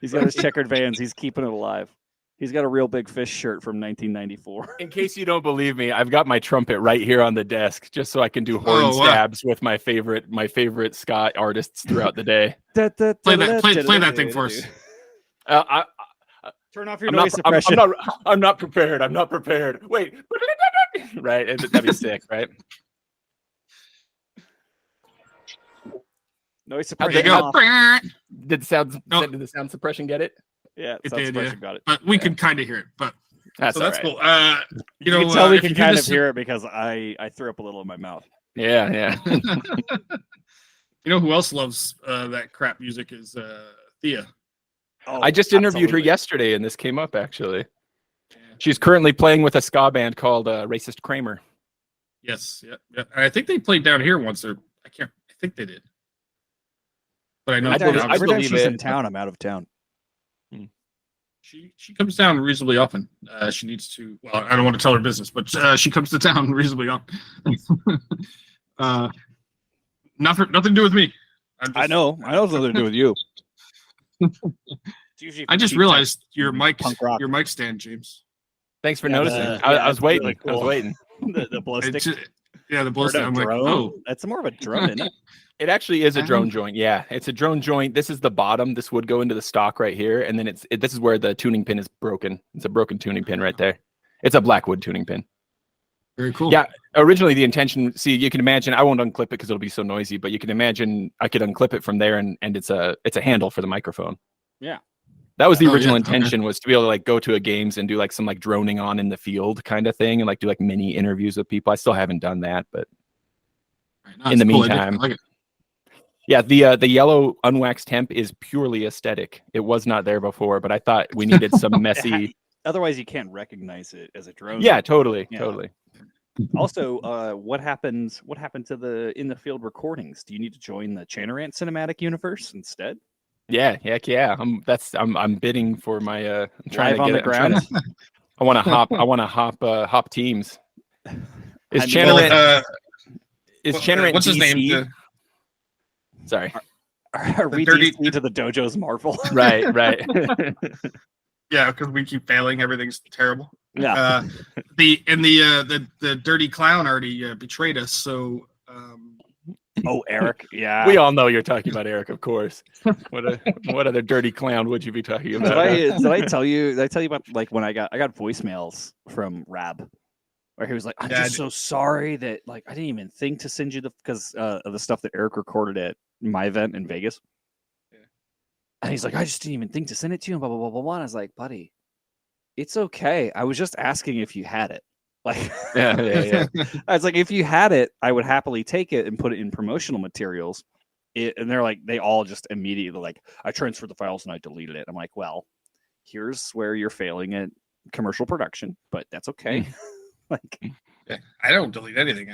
He's got his checkered Vans. He's keeping it alive. He's got a Real Big Fish shirt from 1994. In case you don't believe me, I've got my trumpet right here on the desk, just so I can do horn stabs with my favorite ska artists throughout the day. Play that thing for us. Turn off your noise suppression. I'm not prepared. I'm not prepared. Wait. Right, that'd be sick, right? Noise suppression. Did the sound suppression get it? Yeah, it did. Yeah. Got it. But we could kind of hear it. But that's cool. You can tell we can kind of hear it because I threw up a little in my mouth. Yeah. You know who else loves that crap music is Thea. Oh, I just interviewed her yesterday, and this came up actually. Yeah. She's currently playing with a ska band called Racist Kramer. Yes, yeah. I think they played down here once. I think they did. But I know I believe she's in town. I'm out of town. She comes down reasonably often. She needs to. Well, I don't want to tell her business, but she comes to town reasonably often. Nothing to do with me. I know it's nothing to do with you. I just realized your mic stand, James. Thanks for noticing. I was waiting. Really cool. I was waiting. The blow stick. The blow stick. I'm like, that's more of a drum, isn't it? It actually is a drone joint. Yeah, it's a drone joint. This is the bottom. This would go into the stock right here, and then this is where the tuning pin is broken. It's a broken tuning pin right there. It's a Blackwood tuning pin. Very cool. Yeah, originally the intention, see, you can imagine, I won't unclip it because it'll be so noisy, but you can imagine I could unclip it from there and it's a handle for the microphone. Yeah. That was the original intention, was to be able to like go to a games and do like some like droning on in the field kind of thing and like do like mini interviews with people. I still haven't done that, but in the meantime, I like it. Yeah, the yellow unwaxed hemp is purely aesthetic. It was not there before, but I thought we needed some messy. Otherwise, you can't recognize it as a drone. Yeah, totally. Also, what happened to the in the field recordings? Do you need to join the Chanarant cinematic universe instead? Yeah, heck yeah. I'm bidding for my I'm trying Live to on get the it. ground. I want to hop teams. Is I mean, Chanarant is Chanarant what's his DC? name? Sorry. Are we dirty- DC to the Dojo's Marvel? Right. Yeah, because we keep failing. Everything's terrible. Yeah. The dirty clown already betrayed us. So Oh, Eric. Yeah. We all know you're talking about Eric, of course. What other dirty clown would you be talking about? Did I tell you about like when I got voicemails from Rab where he was like, I'm just so sorry that like I didn't even think to send you because of the stuff that Eric recorded at my event in Vegas. Yeah. And he's like, I just didn't even think to send it to you and blah blah blah blah blah. And I was like, buddy, it's okay. I was just asking if you had it. Like, yeah. I was like, if you had it, I would happily take it and put it in promotional materials. And they're like, they all just immediately like, I transferred the files and I deleted it. I'm like, well, here's where you're failing at commercial production, but that's okay. Like, yeah, I don't delete anything.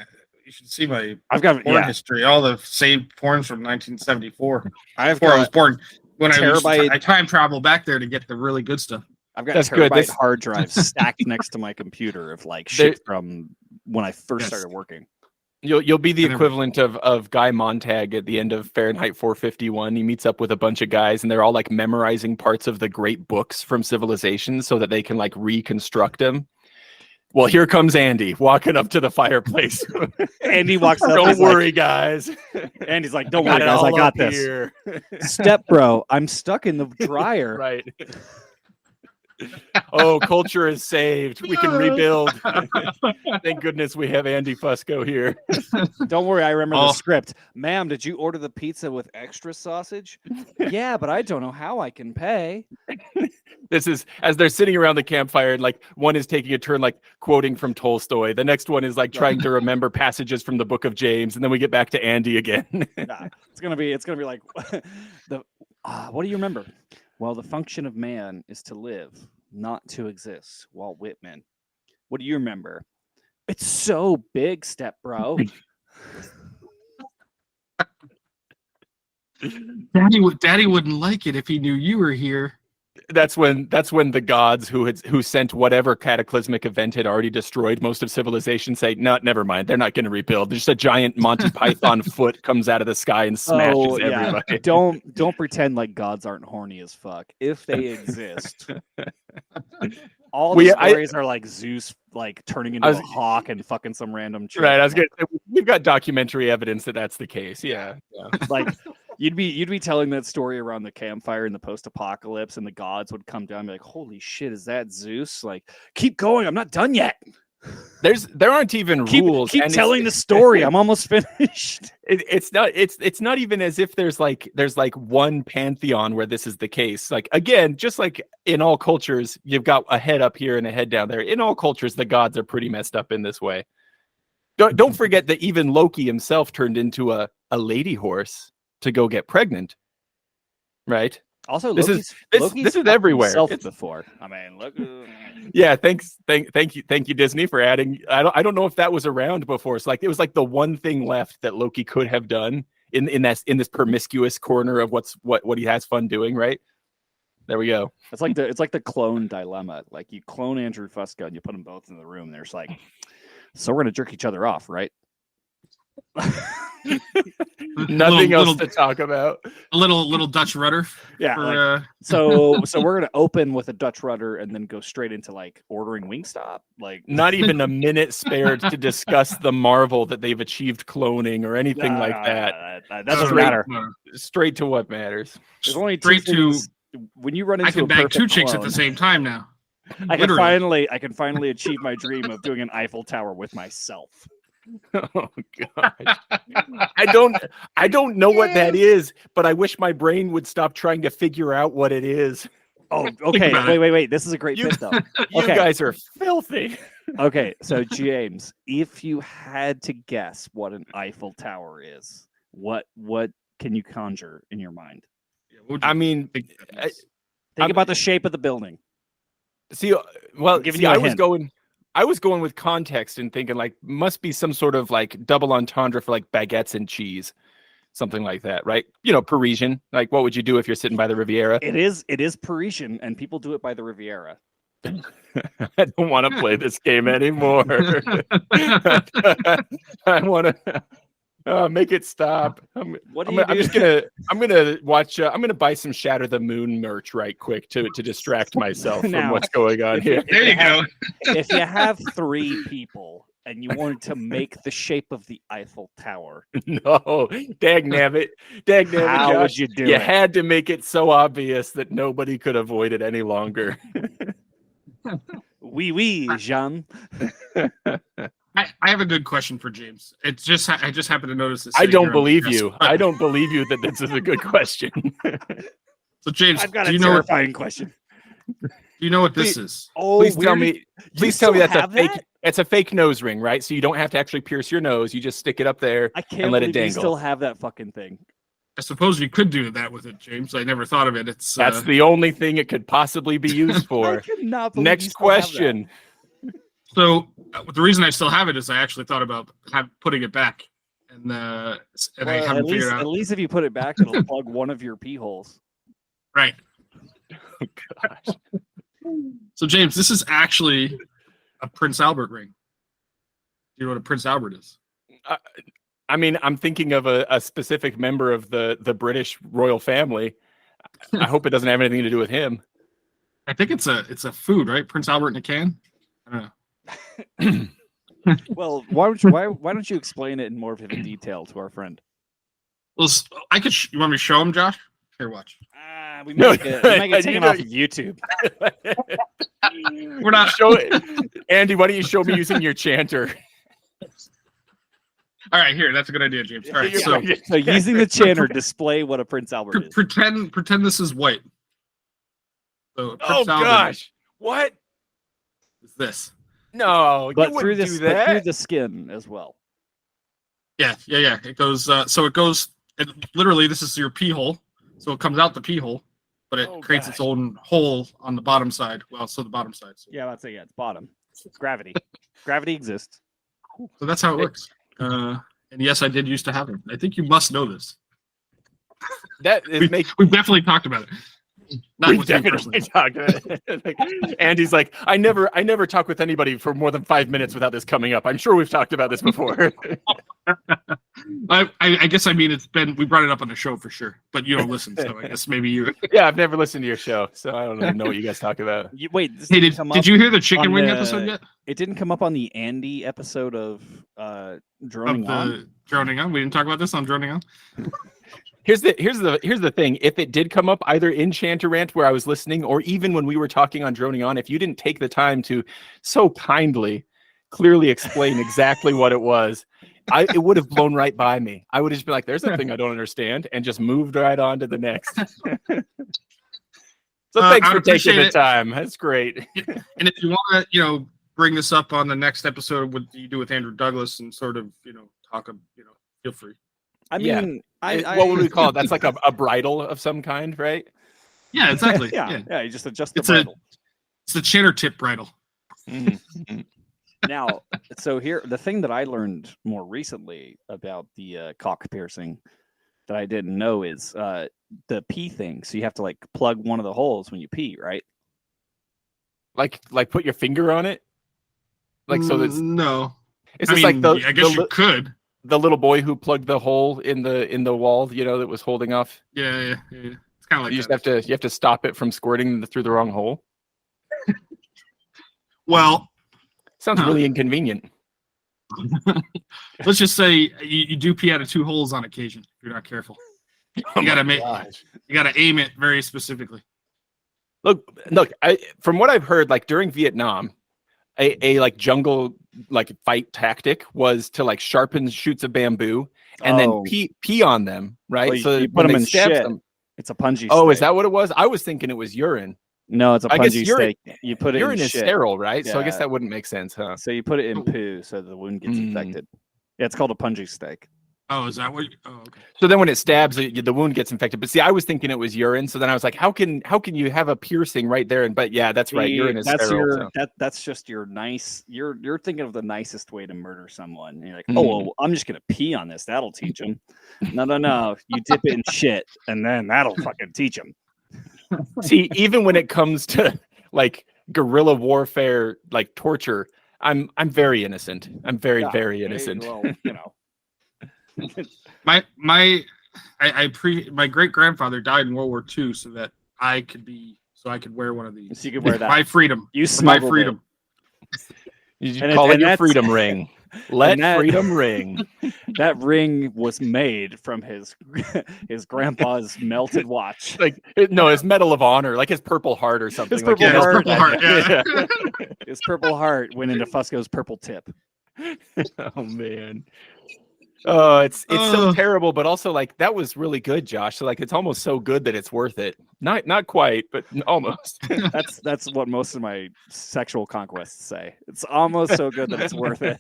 You should see my porn history, all the saved porns from 1974. I was born. When terabyte, I time travel back there to get the really good stuff. I've got terabyte hard drives stacked next to my computer of like shit from when I first started working. You'll be the equivalent of Guy Montag at the end of Fahrenheit 451. He meets up with a bunch of guys and they're all like memorizing parts of the great books from Civilization so that they can like reconstruct them. Well, here comes Andy walking up to the fireplace. Andy walks up. Don't worry, guys. Andy's like, don't worry, guys. I got this. Step bro, I'm stuck in the dryer. Right. Oh, culture is saved. We can rebuild. Thank goodness we have Andy Fusco here. Don't worry, I remember the script. Ma'am, did you order the pizza with extra sausage? Yeah, but I don't know how I can pay. This is as they're sitting around the campfire and like one is taking a turn like quoting from Tolstoy. The next one is like trying to remember passages from the book of James, and then we get back to Andy again. It's gonna be like what do you remember? Well, the function of man is to live, not to exist. Walt Whitman. What do you remember? It's so big, step bro. Daddy wouldn't like it if he knew you were here. That's when the gods who sent whatever cataclysmic event had already destroyed most of civilization say, no, never mind. They're not going to rebuild. There's just a giant Monty Python foot comes out of the sky and smashes everybody. Don't pretend like gods aren't horny as fuck. If they exist, all the stories are like Zeus like turning into a hawk and fucking some random chick. Right. I was we've got documentary evidence that that's the case. Yeah. Like. You'd be telling that story around the campfire in the post-apocalypse, and the gods would come down and be like, "Holy shit, is that Zeus?" Like, keep going, I'm not done yet. There aren't even rules. Keep telling the story. I'm almost finished. It's not even as if there's like one pantheon where this is the case. Like again, just like in all cultures, you've got a head up here and a head down there. In all cultures, the gods are pretty messed up in this way. Don't forget that even Loki himself turned into a lady horse to go get pregnant, right? Also, this is everywhere. It's before. I mean, look. Yeah, thank you, Disney, for adding. I don't know if that was around before. It's like it was like the one thing left that Loki could have done in this promiscuous corner of what he has fun doing, right? There we go. It's like the clone dilemma. Like you clone Andrew Fusco and you put them both in the room. And there's like, so we're gonna jerk each other off, right? Nothing else to talk about. A little Dutch rudder. Yeah. So we're gonna open with a Dutch rudder and then go straight into like ordering Wingstop. Like not even a minute spared to discuss the marvel that they've achieved cloning or anything like that. That doesn't matter. Straight to what matters. There's only two things. When you run into I can bag two chicks at the same time now. I can finally achieve my dream of doing an Eiffel Tower with myself. Oh gosh. I don't know what that is, but I wish my brain would stop trying to figure out what it is. Oh, okay. Wait. This is a great bit though. You guys are filthy. Okay, so James, if you had to guess what an Eiffel Tower is, what can you conjure in your mind? I mean, think about the shape of the building. I was going with context and thinking like must be some sort of like double entendre for like baguettes and cheese, something like that, right? You know, Parisian. Like, what would you do if you're sitting by the Riviera? It is Parisian, and people do it by the Riviera. I don't want to play this game anymore. I want to make it stop. I'm gonna watch. I'm gonna buy some Shatter the Moon merch right quick to distract myself from what's going on here. There you go. If you have 3 people and you wanted to make the shape of the Eiffel Tower, no, dag nabbit, how Josh, would you do it? You had to make it so obvious that nobody could avoid it any longer. Oui, Jean. I have a good question for James. I just happened to notice this. I don't believe you. I don't believe you that this is a good question. So James, I've got a terrifying question. Do you know what this is? Oh, please tell me that's a fake. That? It's a fake nose ring, right? So you don't have to actually pierce your nose. You just stick it up there and let it dangle. You still have that fucking thing. I suppose you could do that with it, James. I never thought of it. That's the only thing it could possibly be used for. Next question. So the reason I still have it is I actually thought about putting it back, and I haven't figured out. At least if you put it back, it'll plug one of your pee holes. Right. Oh gosh. So James, this is actually a Prince Albert ring. Do you know what a Prince Albert is? I mean, I'm thinking of a specific member of the British royal family. I hope it doesn't have anything to do with him. I think it's a food, right? Prince Albert in a can. I don't know. Well, why don't you explain it in more vivid detail to our friend? Well, I could. You want me to show him, Josh? Here, watch. We might get taken off of YouTube. We're not showing. Andy, why don't you show me using your chanter? All right, here. That's a good idea, James. All right, so using the chanter, display what a Prince Albert is. Pretend this is white. So Prince Albert gosh, what is this? No, but through the skin as well. Yeah. It goes. It goes. Literally, this is your pee hole. So it comes out the pee hole, but it creates its own hole on the bottom side. Well, so the bottom side. So. Yeah, let's say it's bottom. It's gravity. Gravity exists. So that's how it works. And yes, I did used to have it. I think you must know this. We've definitely talked about it. We've definitely talked about it. Andy's like, I never talk with anybody for more than 5 minutes without this coming up. I'm sure we've talked about this before. I guess we brought it up on the show for sure, but you don't listen, so I guess maybe you. Yeah, I've never listened to your show, so I don't even know what you guys talk about. Did you hear the chicken wing episode yet? It didn't come up on the Andy episode of Droning On. Droning On. We didn't talk about this on Droning On. Here's the thing. If it did come up either in Chantarant where I was listening, or even when we were talking on Droning On, if you didn't take the time to so kindly, clearly explain exactly what it was, it would have blown right by me. I would have just been like, "There's something I don't understand," and just moved right on to the next. So thanks for taking the time. That's great. And if you want to, bring this up on the next episode of what you do with Andrew Douglas and sort of, talk, feel free. I mean, what would we call it? That's like a bridle of some kind, right? Yeah, exactly. Yeah. You just adjust the bridle. It's the chanter tip bridle. Mm-hmm. Now, so here, the thing that I learned more recently about the cock piercing that I didn't know is the pee thing. So you have to like plug one of the holes when you pee, right? Like put your finger on it. Like so that's no. It's just like I guess you could. The little boy who plugged the hole in the wall, that was holding off. Yeah. It's kind of like you have to stop it from squirting through the wrong hole. Well, sounds really inconvenient. Let's just say you do pee out of 2 holes on occasion. If you're not careful. You gotta aim it very specifically. Look. From what I've heard, like during Vietnam, a like jungle like fight tactic was to like sharpen shoots of bamboo and then pee on them, right? Well, so you put them in shit. It's a punji. Oh, is that what it was? I was thinking it was urine. No, it's a punji steak. You put it urine in is shit. sterile, right? Yeah. So I guess that wouldn't make sense, huh? So you put it in poo so the wound gets infected. Yeah, it's called a punji steak. Oh, is that what? Okay. So then when it stabs, the wound gets infected. But see, I was thinking it was urine. So then I was like, how can you have a piercing right there? But yeah, that's right. Urine is sterile. That's just your nice. You're thinking of the nicest way to murder someone. And you're like, oh, well, I'm just gonna pee on this. That'll teach him. No. You dip it in shit, and then that'll fucking teach him. See, even when it comes to like guerrilla warfare, like torture, I'm very innocent. I'm very innocent. Well, my great grandfather died in World War II so that I could wear one of these. So you could wear that. My freedom. My freedom. You call it your freedom ring. Let freedom ring. That ring was made from his grandpa's melted watch. Like his Medal of Honor, like his Purple Heart or something. His Purple Heart. Yeah. His Purple Heart went into Fusco's purple tip. Oh man. Oh, it's so terrible, but also like that was really good, Josh. So like it's almost so good that it's worth it. Not quite, but almost. That's what most of my sexual conquests say. It's almost so good that it's worth it.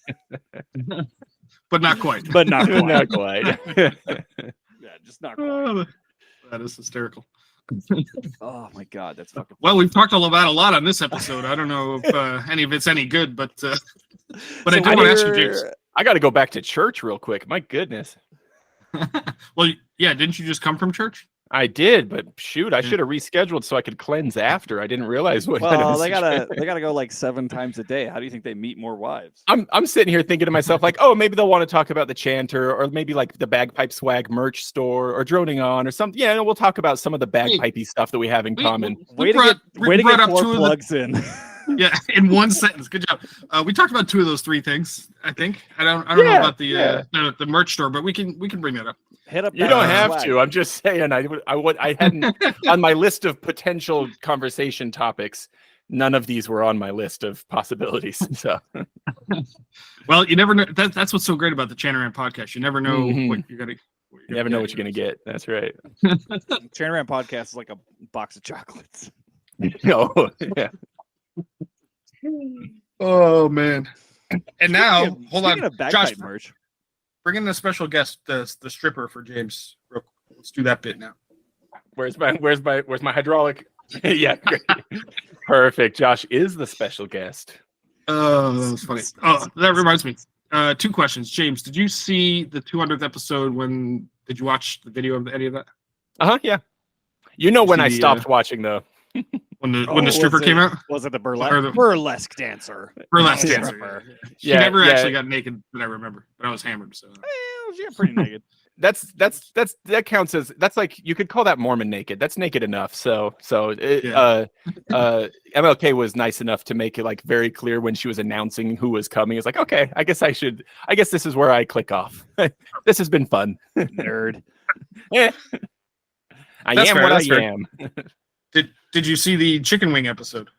But not quite. But not quite. Not quite. Yeah, just not quite. That is hysterical. Oh my god, that's fucking. Well, we've talked about a lot on this episode. I don't know if any of it's any good, but I do want to ask you, James. I got to go back to church real quick. My goodness. Well, yeah, didn't you just come from church? I did, but shoot, I should have rescheduled so I could cleanse after. I didn't realize what. Well, they gotta go like 7 times a day. How do you think they meet more wives? I'm sitting here thinking to myself like, oh, maybe they'll want to talk about the chanter, or maybe like the bagpipe swag merch store, or droning on, or something. Yeah, we'll talk about some of the bagpipey stuff that we have in common. Way to get 4 plugs in. Yeah, in one sentence. Good job. We talked about 2 of those 3 things. I think. I don't know about the merch store, but we can bring that up. Hit up. You don't have to. I'm just saying. I hadn't on my list of potential conversation topics. None of these were on my list of possibilities. So, well, you never know. That's what's so great about the Chanaran podcast. You never know what you're gonna. You never know what you're gonna get. That's right. Chanaran podcast is like a box of chocolates. No. Yeah. Oh man. And now, hold on, Josh, merch. Bring in the special guest, the stripper for James. Let's do that bit now. Where's my hydraulic? Yeah, great. Perfect. Josh is the special guest. Oh, that was funny. Oh, that reminds me. 2 questions, James. Did you see the 200th episode? Did you watch the video of any of that? Yeah. You know when I stopped watching though. When the stripper came out? Was it the burlesque dancer? Burlesque dancer. She never actually got naked that I remember, but I was hammered. So she got pretty naked. That counts as like you could call that Mormon naked. That's naked enough. So MLK was nice enough to make it like very clear when she was announcing who was coming. It's like, okay, I guess this is where I click off. This has been fun. Nerd. Yeah. I am what I am. Did you see the chicken wing episode?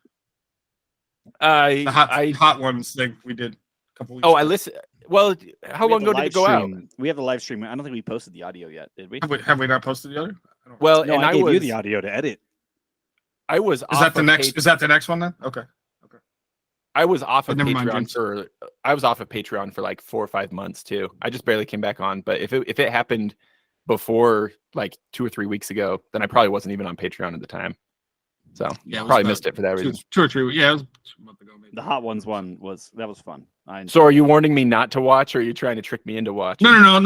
The hot ones thing we did a couple weeks ago. I listened. Well, how long ago did it go out? We have the live stream. I don't think we posted the audio yet, did we? Have we not posted the audio? Well, no, and I gave you the audio to edit. I was. Is that the next one then? Okay. I was off of Patreon I was off of Patreon for like 4 or 5 months too. I just barely came back on. But if it happened before like 2 or 3 weeks ago, then I probably wasn't even on Patreon at the time. So yeah, probably missed it for that reason. 2 or 3. Yeah, it was a month ago maybe. The hot ones one was fun. So are you warning me not to watch, or are you trying to trick me into watching? No.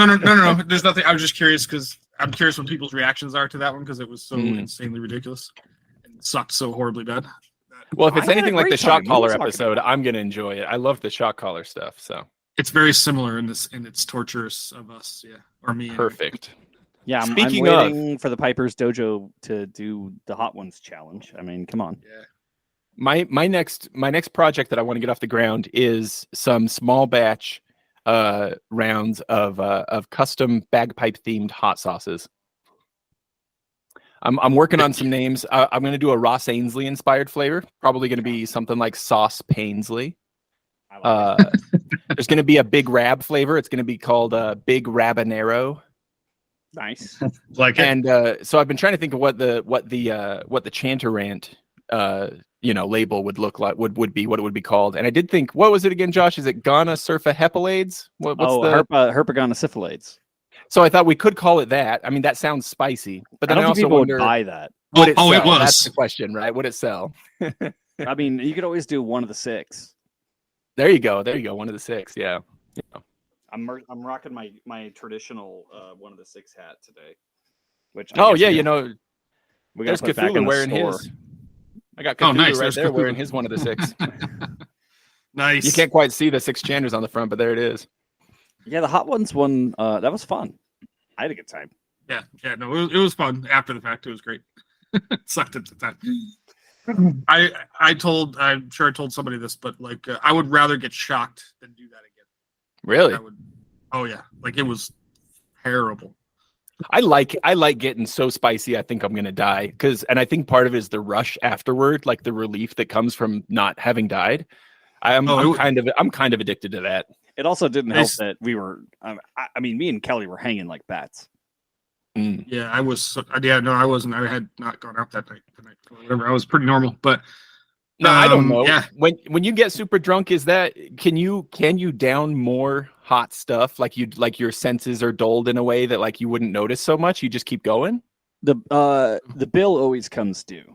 There's nothing. I was just curious because I'm curious what people's reactions are to that one because it was so insanely ridiculous and sucked so horribly bad. Well, if it's anything like the shock collar episode, I'm gonna enjoy it. I love the shock collar stuff. So it's very similar in its tortures of us, or me. Perfect. Yeah, I'm waiting for the Piper's Dojo to do the Hot Ones challenge. I mean, come on. Yeah. My next project that I want to get off the ground is some small batch rounds of custom bagpipe themed hot sauces. I'm working on some names. I'm going to do a Ross Ainsley inspired flavor. Probably going to be something like Sauce Painsley. There's going to be a Big Rab flavor. It's going to be called Big Rabanero. Nice. Like it. And so I've been trying to think of what the Chanter Rant label would look like, would be, what it would be called. And I did think, what was it again, Josh? Is it Ghana Surfa Hepalades? Herpagonosyphilades. So I thought we could call it that. I mean, that sounds spicy, but then I also wonder, would buy that. Would it sell? It was. That's the question, right? Would it sell? I mean, you could always do one of the 6. There you go. One of the 6. Yeah. I'm rocking my traditional one of the 6 hat today. Which we there's got Cthulhu wearing his. I got Cthulhu right there wearing his one of the 6. Nice. You can't quite see the 6 chanters on the front, but there it is. Yeah, the Hot Ones one, that was fun. I had a good time. Yeah, no, it was fun. After the fact, it was great. It sucked at the time. I'm sure I told somebody this, but like I would rather get shocked than do that again. Really? Oh yeah, like it was terrible. I like getting so spicy I think I'm gonna die, and I think part of it is the rush afterward, like the relief that comes from not having died. I'm kind of addicted to that. It also didn't help that we were. Me and Kelly were hanging like bats. Yeah, I was. No, I wasn't. I had not gone out that night. Whatever. I was pretty normal, but no, I don't know. Yeah. When you get super drunk, can you down more hot stuff? Like your senses are dulled in a way that like you wouldn't notice so much. You just keep going. The bill always comes due.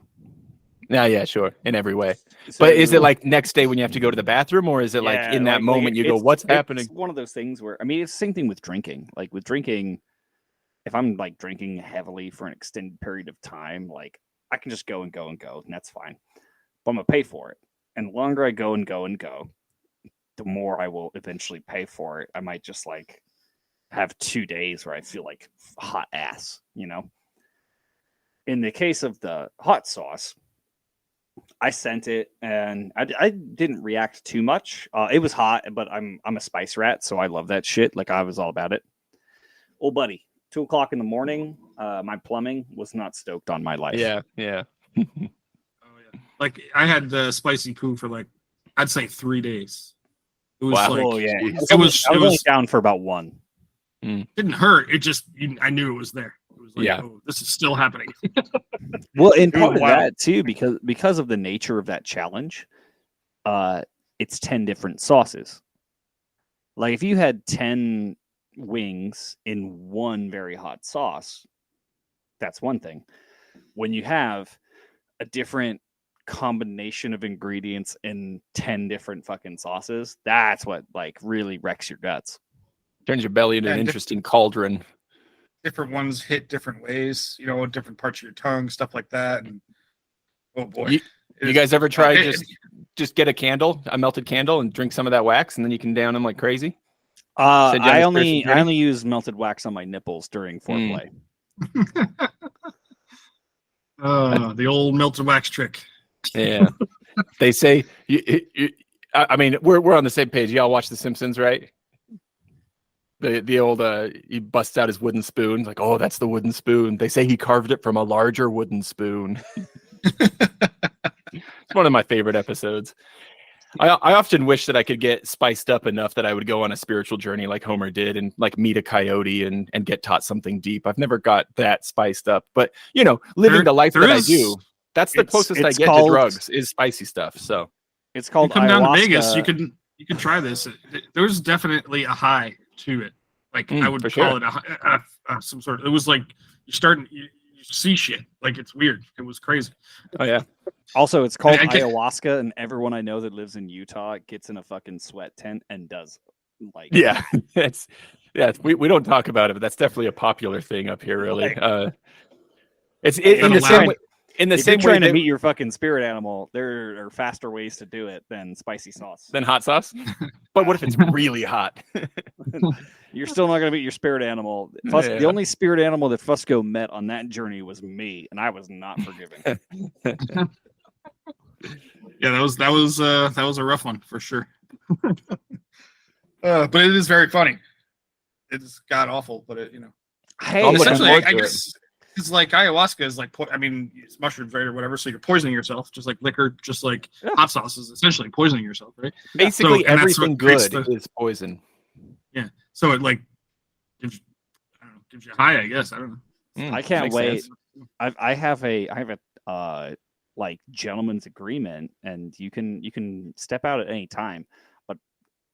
Yeah, sure, in every way. So, but is it like next day when you have to go to the bathroom, or is it like in that moment you go, "What's happening?" It's one of those things where it's the same thing with drinking. Like with drinking, if I'm like drinking heavily for an extended period of time, like I can just go and go and go, and that's fine. But I'm gonna pay for it, and the longer I go and go and go, the more I will eventually pay for it. I might just like have 2 days where I feel like hot ass, In the case of the hot sauce, I sent it and I didn't react too much. It was hot, but I'm a spice rat, so I love that shit. Like I was all about it. Oh, buddy, 2:00 in the morning. My plumbing was not stoked on my life. Yeah. Oh yeah. Like I had the spicy poo for like I'd say 3 days. It was wow. It was only down for about 1. Didn't hurt. It just I knew it was there. It was like, oh, this is still happening. Well, in part of that too, because of the nature of that challenge, it's 10 different sauces. Like if you had 10 wings in one very hot sauce, that's one thing. When you have a different combination of ingredients in 10 different fucking sauces, that's what like really wrecks your guts. Turns your belly into an interesting cauldron. Different ones hit different ways, different parts of your tongue, stuff like that. And oh boy, you guys ever try just get a melted candle, and drink some of that wax, and then you can down them like crazy? I only use melted wax on my nipples during foreplay. The old melted wax trick. Yeah, they say. I mean, we're on the same page. Y'all watch The Simpsons, right? The old he busts out his wooden spoon, like, oh, that's the wooden spoon. They say he carved it from a larger wooden spoon. It's one of my favorite episodes. I often wish that I could get spiced up enough that I would go on a spiritual journey like Homer did, and like meet a coyote and get taught something deep. I've never got that spiced up, but living the life that I do, that's the closest I get to drugs is spicy stuff. So it's called. You come down to Vegas, you can try this. There's definitely a high to it. Like I would call it some sort of. It was like you see shit. Like it's weird. It was crazy. Oh yeah. Also, it's called ayahuasca, and everyone I know that lives in Utah gets in a fucking sweat tent and does like. Yeah, we don't talk about it, but that's definitely a popular thing up here. Really, it's in the same way. If you're trying to meet your fucking spirit animal, there are faster ways to do it than spicy sauce. Than hot sauce? But what if it's really hot? You're still not going to meet your spirit animal. The only spirit animal that Fusco met on that journey was me, and I was not forgiving. Yeah, that was a rough one for sure. But it is very funny. It's god awful, but Hey, essentially, I guess. It's like ayahuasca is like, I mean, it's mushrooms, right, or whatever. So you're poisoning yourself, just like liquor, just like hot sauce is essentially poisoning yourself, right? Basically, everything good is poison. Yeah. So it like gives you a high, I guess. I don't know. I can't wait. I have a like gentleman's agreement, and you can step out at any time. But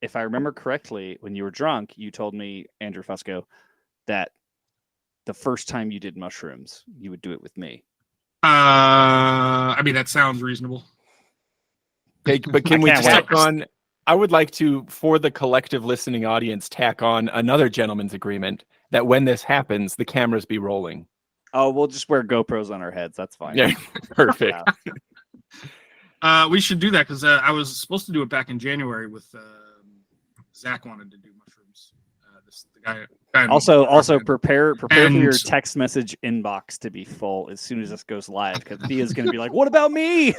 if I remember correctly, when you were drunk, you told me, Andrew Fusco, that the first time you did mushrooms, you would do it with me. I mean, that sounds reasonable. Okay, but can we tack on? I would like to, for the collective listening audience, tack on another gentleman's agreement that when this happens, the cameras be rolling. Oh, we'll just wear GoPros on our heads. That's fine. Yeah, perfect. We should do that because I was supposed to do it back in January with Zach wanted to do mushrooms. The guy. Also prepare for your text message inbox to be full as soon as this goes live, because Thea's going to be like, "What about me?"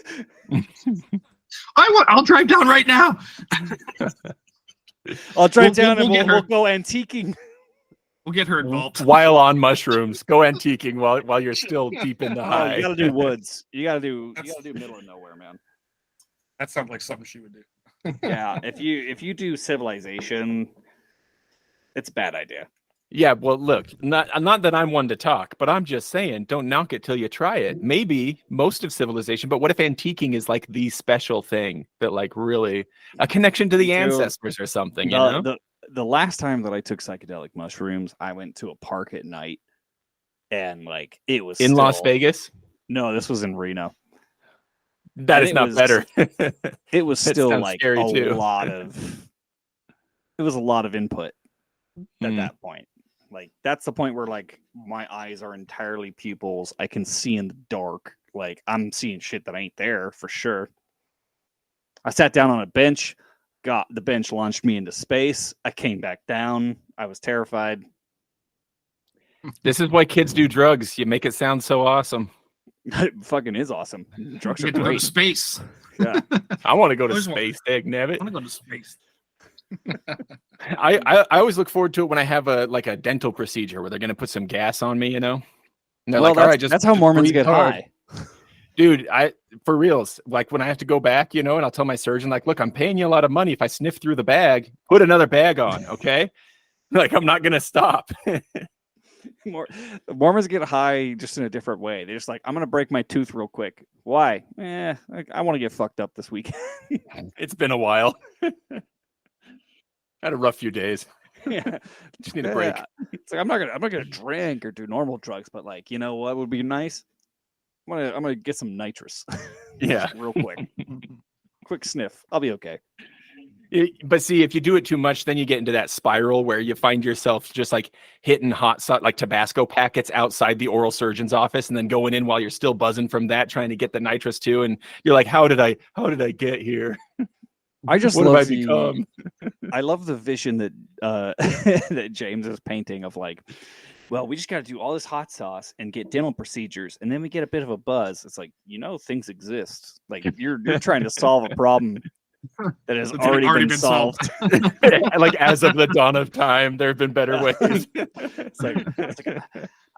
I'll drive down right now. I'll drive down and we'll go antiquing. We'll get her involved while on mushrooms. Go antiquing while you're still deep in the high. You got to do woods. You got to do middle of nowhere, man. That sounds like something she would do. Yeah, if you do civilization, it's a bad idea. Yeah, well, look, not that I'm one to talk, but I'm just saying, don't knock it till you try it. Maybe most of civilization, but what if antiquing is like the special thing that, like, really a connection to the ancestors or something? You know, the last time that I took psychedelic mushrooms, I went to a park at night, and like it was in Las Vegas. No, this was in Reno. That is not better. It was still like a lot of input at that point. Like that's the point where like my eyes are entirely pupils. I can see in the dark. Like I'm seeing shit that ain't there for sure. I sat down on a bench, the bench launched me into space. I came back down. I was terrified. This is why kids do drugs. You make it sound so awesome. It fucking is awesome. Drugs are great. great. Go to space. Yeah. I want to go to space, dagnabbit. I want to go to space. I always look forward to it when I have a dental procedure where they're going to put some gas on me, you know? And they're like, all right, that's how Mormons get high. Dude, for reals, like when I have to go back, you know, and I'll tell my surgeon, like, look, I'm paying you a lot of money. If I sniff through the bag, put another bag on, okay? Like, I'm not going to stop. Mormons get high just in a different way. They're just like, I'm going to break my tooth real quick. Why? I want to get fucked up this weekend. It's been a while. Had a rough few days. Yeah, just need a break. It's like I'm not gonna drink or do normal drugs, but like, you know what would be nice? I'm gonna get some nitrous. Yeah, real quick sniff. I'll be okay. But see, if you do it too much, then you get into that spiral where you find yourself just like hitting hot sauce, like Tabasco packets outside the oral surgeon's office, and then going in while you're still buzzing from that, trying to get the nitrous too, and you're like, how did I get here? I just what love have I become? I love the vision that that James is painting of like, well, we just got to do all this hot sauce and get dental procedures, and then we get a bit of a buzz. It's like, you know, things exist. Like you're trying to solve a problem that has already been solved. Like as of the dawn of time, there have been better ways. It's like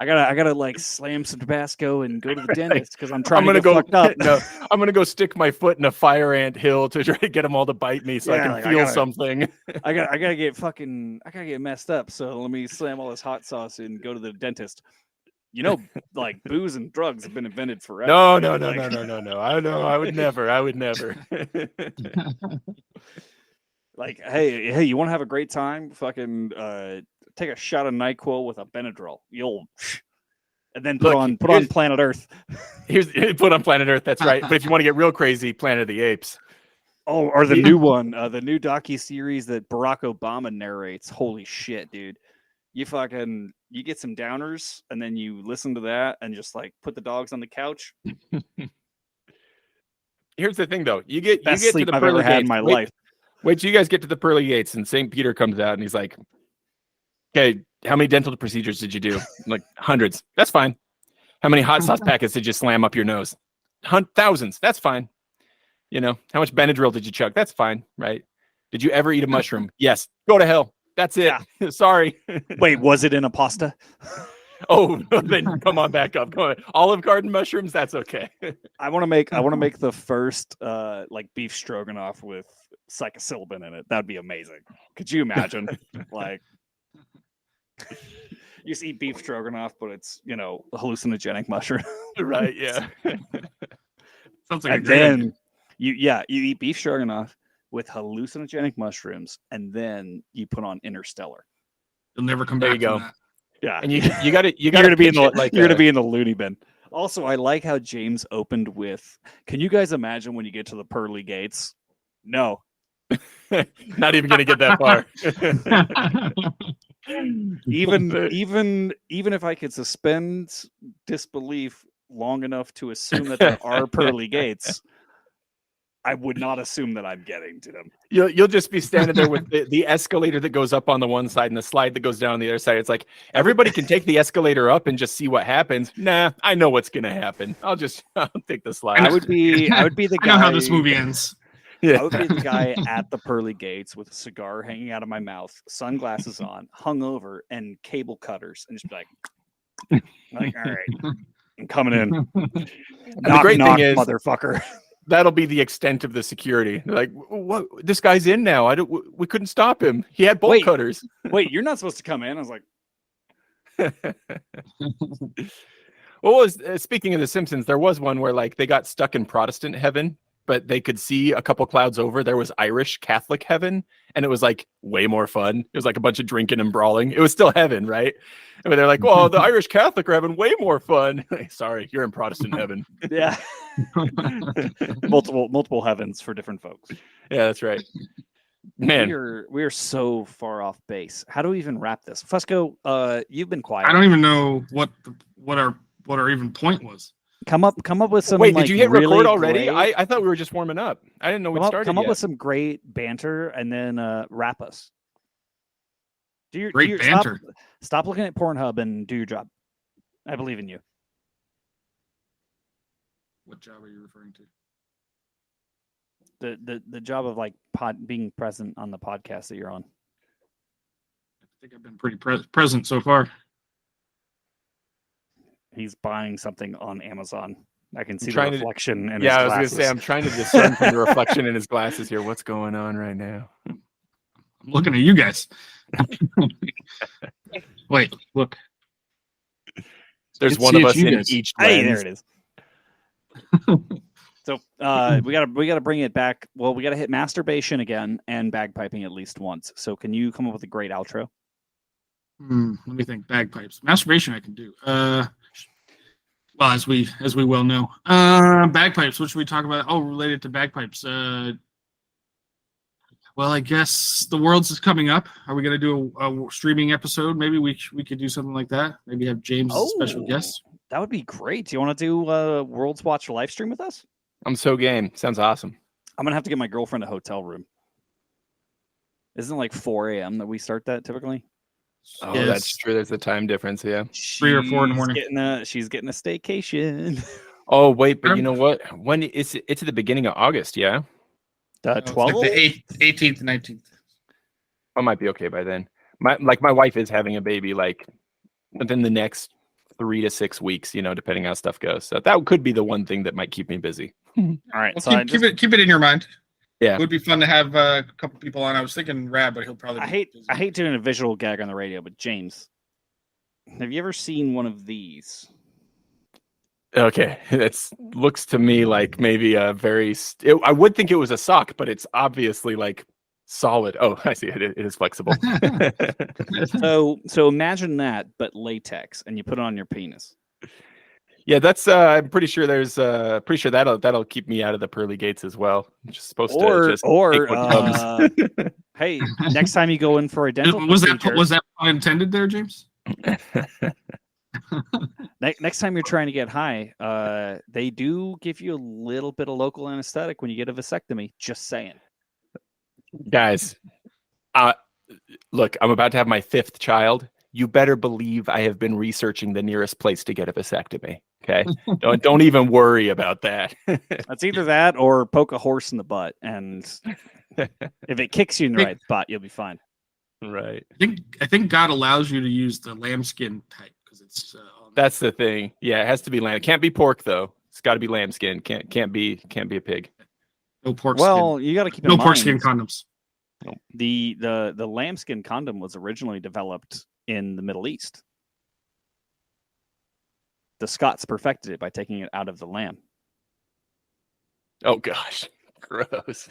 I gotta like slam some Tabasco and go to the dentist because I'm trying to get fucked up. No, I'm gonna go stick my foot in a fire ant hill to try to get them all to bite me so I can feel something. I gotta get messed up. So let me slam all this hot sauce and go to the dentist. You know, like booze and drugs have been invented forever. No. I would never. Like, hey, you want to have a great time? Fucking take a shot of NyQuil with a Benadryl. And then put on Planet Earth. Put on Planet Earth. That's right. But if you want to get real crazy, Planet of the Apes. Oh, or the new one, the new docu-series that Barack Obama narrates. Holy shit, dude. You get some downers and then you listen to that and just like put the dogs on the couch. Here's the thing though. You get Best to sleep the I've pearly ever had gates. in my life. Wait till you guys get to the pearly gates and St. Peter comes out and he's like, okay, how many dental procedures did you do? I'm like, hundreds. That's fine. How many hot sauce packets did you slam up your nose? Thousands. That's fine. You know, how much Benadryl did you chug? That's fine, right? Did you ever eat a mushroom? Yes. Go to hell. That's it. Yeah. Sorry. Wait, was it in a pasta? Oh, then come on back up. Come on. Olive Garden mushrooms, that's okay. I want to make the first like beef stroganoff with psilocybin in it. That'd be amazing. Could you imagine? Like you just eat beef stroganoff, but it's hallucinogenic mushroom. Right, yeah. Sounds like And then you eat beef stroganoff with hallucinogenic mushrooms, and then you put on Interstellar. You'll never come There back you go. from that. Yeah, And you got to you're gonna be in the you're gonna be in the loony bin. Also, I like how James opened with, "Can you guys imagine when you get to the pearly gates?" No, not even gonna get that far. even if I could suspend disbelief long enough to assume that there are pearly gates, I would not assume that I'm getting to them. You'll just be standing there with the escalator that goes up on the one side and the slide that goes down on the other side. It's like everybody can take the escalator up and just see what happens. Nah, I know what's gonna happen. I'll take the slide. I would be the guy. I know how this movie ends. Yeah. I would be the guy at the pearly gates with a cigar hanging out of my mouth, sunglasses on, hungover, and cable cutters, and just be like, all right, I'm coming in. The great thing is, motherfucker. That'll be the extent of the security. They're like, what? This guy's in now. We couldn't stop him. He had bolt cutters. Wait, you're not supposed to come in. I was like, well, speaking of The Simpsons, there was one where like they got stuck in Protestant heaven, but they could see a couple clouds over. There was Irish Catholic heaven, and it was like way more fun. It was like a bunch of drinking and brawling. It was still heaven, right? But they're like, well, the Irish Catholic are having way more fun. Sorry, you're in Protestant heaven. Yeah. multiple heavens for different folks. Yeah, that's right. Man, we are so far off base. How do we even wrap this? Fusco, you've been quiet. I don't even know what our even point was. Come up with some. Wait, did you hit record already? I thought we were just warming up. I didn't know we started. Come up yet. with some great banter and then wrap us. Great banter. Stop looking at Pornhub and do your job. I believe in you. What job are you referring to? The job of like being present on the podcast that you're on. I think I've been pretty present so far. He's buying something on Amazon. I can see the reflection in his glasses. I was glasses. going to say, I'm trying to discern from the reflection in his glasses here. What's going on right now? I'm looking at you guys. Wait, look. There's one of us in each lens. Hey, there it is. So we gotta bring it back. Well, we gotta hit masturbation again and bagpiping at least once. So can you come up with a great outro? Let me think. Bagpipes. Masturbation I can do. Well, as we well know. Bagpipes, what should we talk about? Oh, related to bagpipes. Well, I guess the Worlds is coming up. Are we going to do a streaming episode? Maybe we could do something like that. Maybe have James as a special guest. That would be great. Do you want to do Worlds Watch live stream with us? I'm so game. Sounds awesome. I'm going to have to get my girlfriend a hotel room. Isn't it like 4 a.m. that we start that typically? Oh, yes. That's true. There's a time difference, yeah. 3 or 4 in the morning. She's getting a staycation. Oh, wait, but you know what? When it's at the beginning of August, yeah? The 12th? Like the 18th and 19th. I might be okay by then. My wife is having a baby like within the next 3 to 6 weeks, depending how stuff goes. So that could be the one thing that might keep me busy. All right. Well, so keep it in your mind. Yeah. It would be fun to have a couple people on. I was thinking Rab, but he'll probably I hate doing a visual gag on the radio, but James, have you ever seen one of these? Okay, it looks to me like maybe a very. I would think it was a sock, but it's obviously like solid. Oh, I see. It is flexible. So imagine that, but latex, and you put it on your penis. Yeah, that's. I'm pretty sure that'll keep me out of the pearly gates as well. I'm just supposed to just hey, next time you go in for a dental was that pun intended there, James? Next time you're trying to get high, they do give you a little bit of local anesthetic when you get a vasectomy. Just saying. Guys, look, I'm about to have my 5th child. You better believe I have been researching the nearest place to get a vasectomy. Okay, don't even worry about that. That's either that or poke a horse in the butt, and if it kicks you in the right spot, you'll be fine. Right. I think God allows you to use the lambskin type because it's. That's the thing. Yeah, it has to be lamb. It can't be pork though. It's got to be lambskin. Can't be a pig. No pork Well, skin. you got to keep in No mind, pork skin condoms. The lambskin condom was originally developed in the Middle East. The Scots perfected it by taking it out of the lamb. Oh gosh, gross.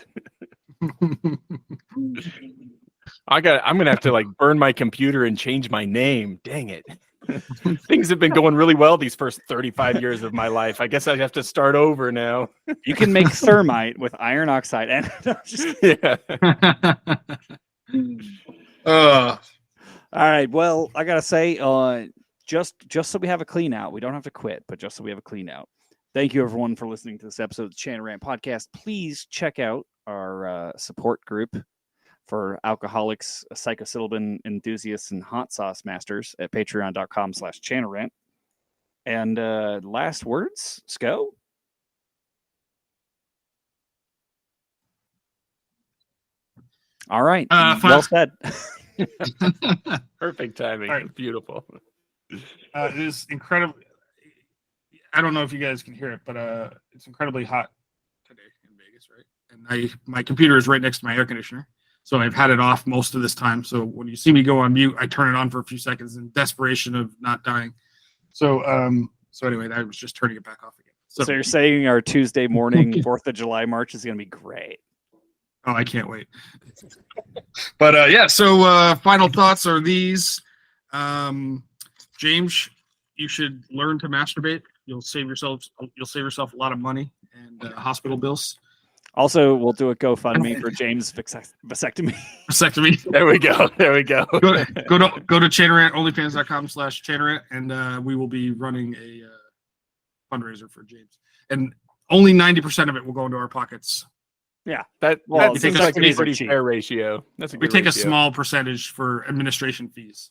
I'm gonna have to like burn my computer and change my name. Dang it. Things have been going really well these first 35 years of my life. I guess I have to start over now. You can make thermite with iron oxide and yeah. All right. Well, I gotta say, just so we have a clean out, we don't have to quit, but just so we have a clean out. Thank you everyone for listening to this episode of the Chanter Rant Podcast. Please check out our support group for alcoholics, psilocybin enthusiasts, and hot sauce masters at patreon.com/chanterrant. And last words, Sco? All right. Well said. Perfect timing. Right. Beautiful. It is incredible. I don't know if you guys can hear it, but it's incredibly hot today in Vegas, right? And my computer is right next to my air conditioner. So I've had it off most of this time. So when you see me go on mute, I turn it on for a few seconds in desperation of not dying. So anyway, I was just turning it back off again. So you're saying our Tuesday morning 4th of July march is going to be great. Oh, I can't wait. But yeah, so final thoughts are these. James, you should learn to masturbate. You'll save yourself a lot of money and hospital bills. Also, we'll do a GoFundMe for James' vasectomy. Vasectomy. There we go. Go to Chanterant, onlyfans.com/Chanterant, and we will be running a fundraiser for James. And only 90% of it will go into our pockets. Yeah, that seems like a pretty fair ratio. That's a good ratio. A small percentage for administration fees.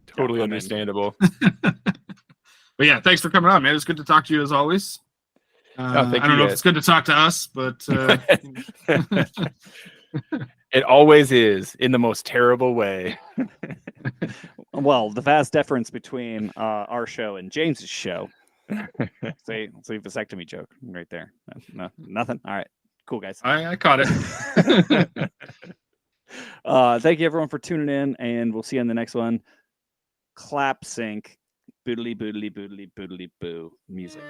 Totally understandable. But yeah, thanks for coming on, man. It's good to talk to you as always. I don't know if it's good to talk to us, but it always is in the most terrible way. Well, the vast difference between our show and James's show. Say vasectomy joke right there. No, nothing. All right, cool guys. I caught it. Thank you everyone for tuning in, and we'll see you on the next one. Clap sync, boodly boodly boodly boodly boo music.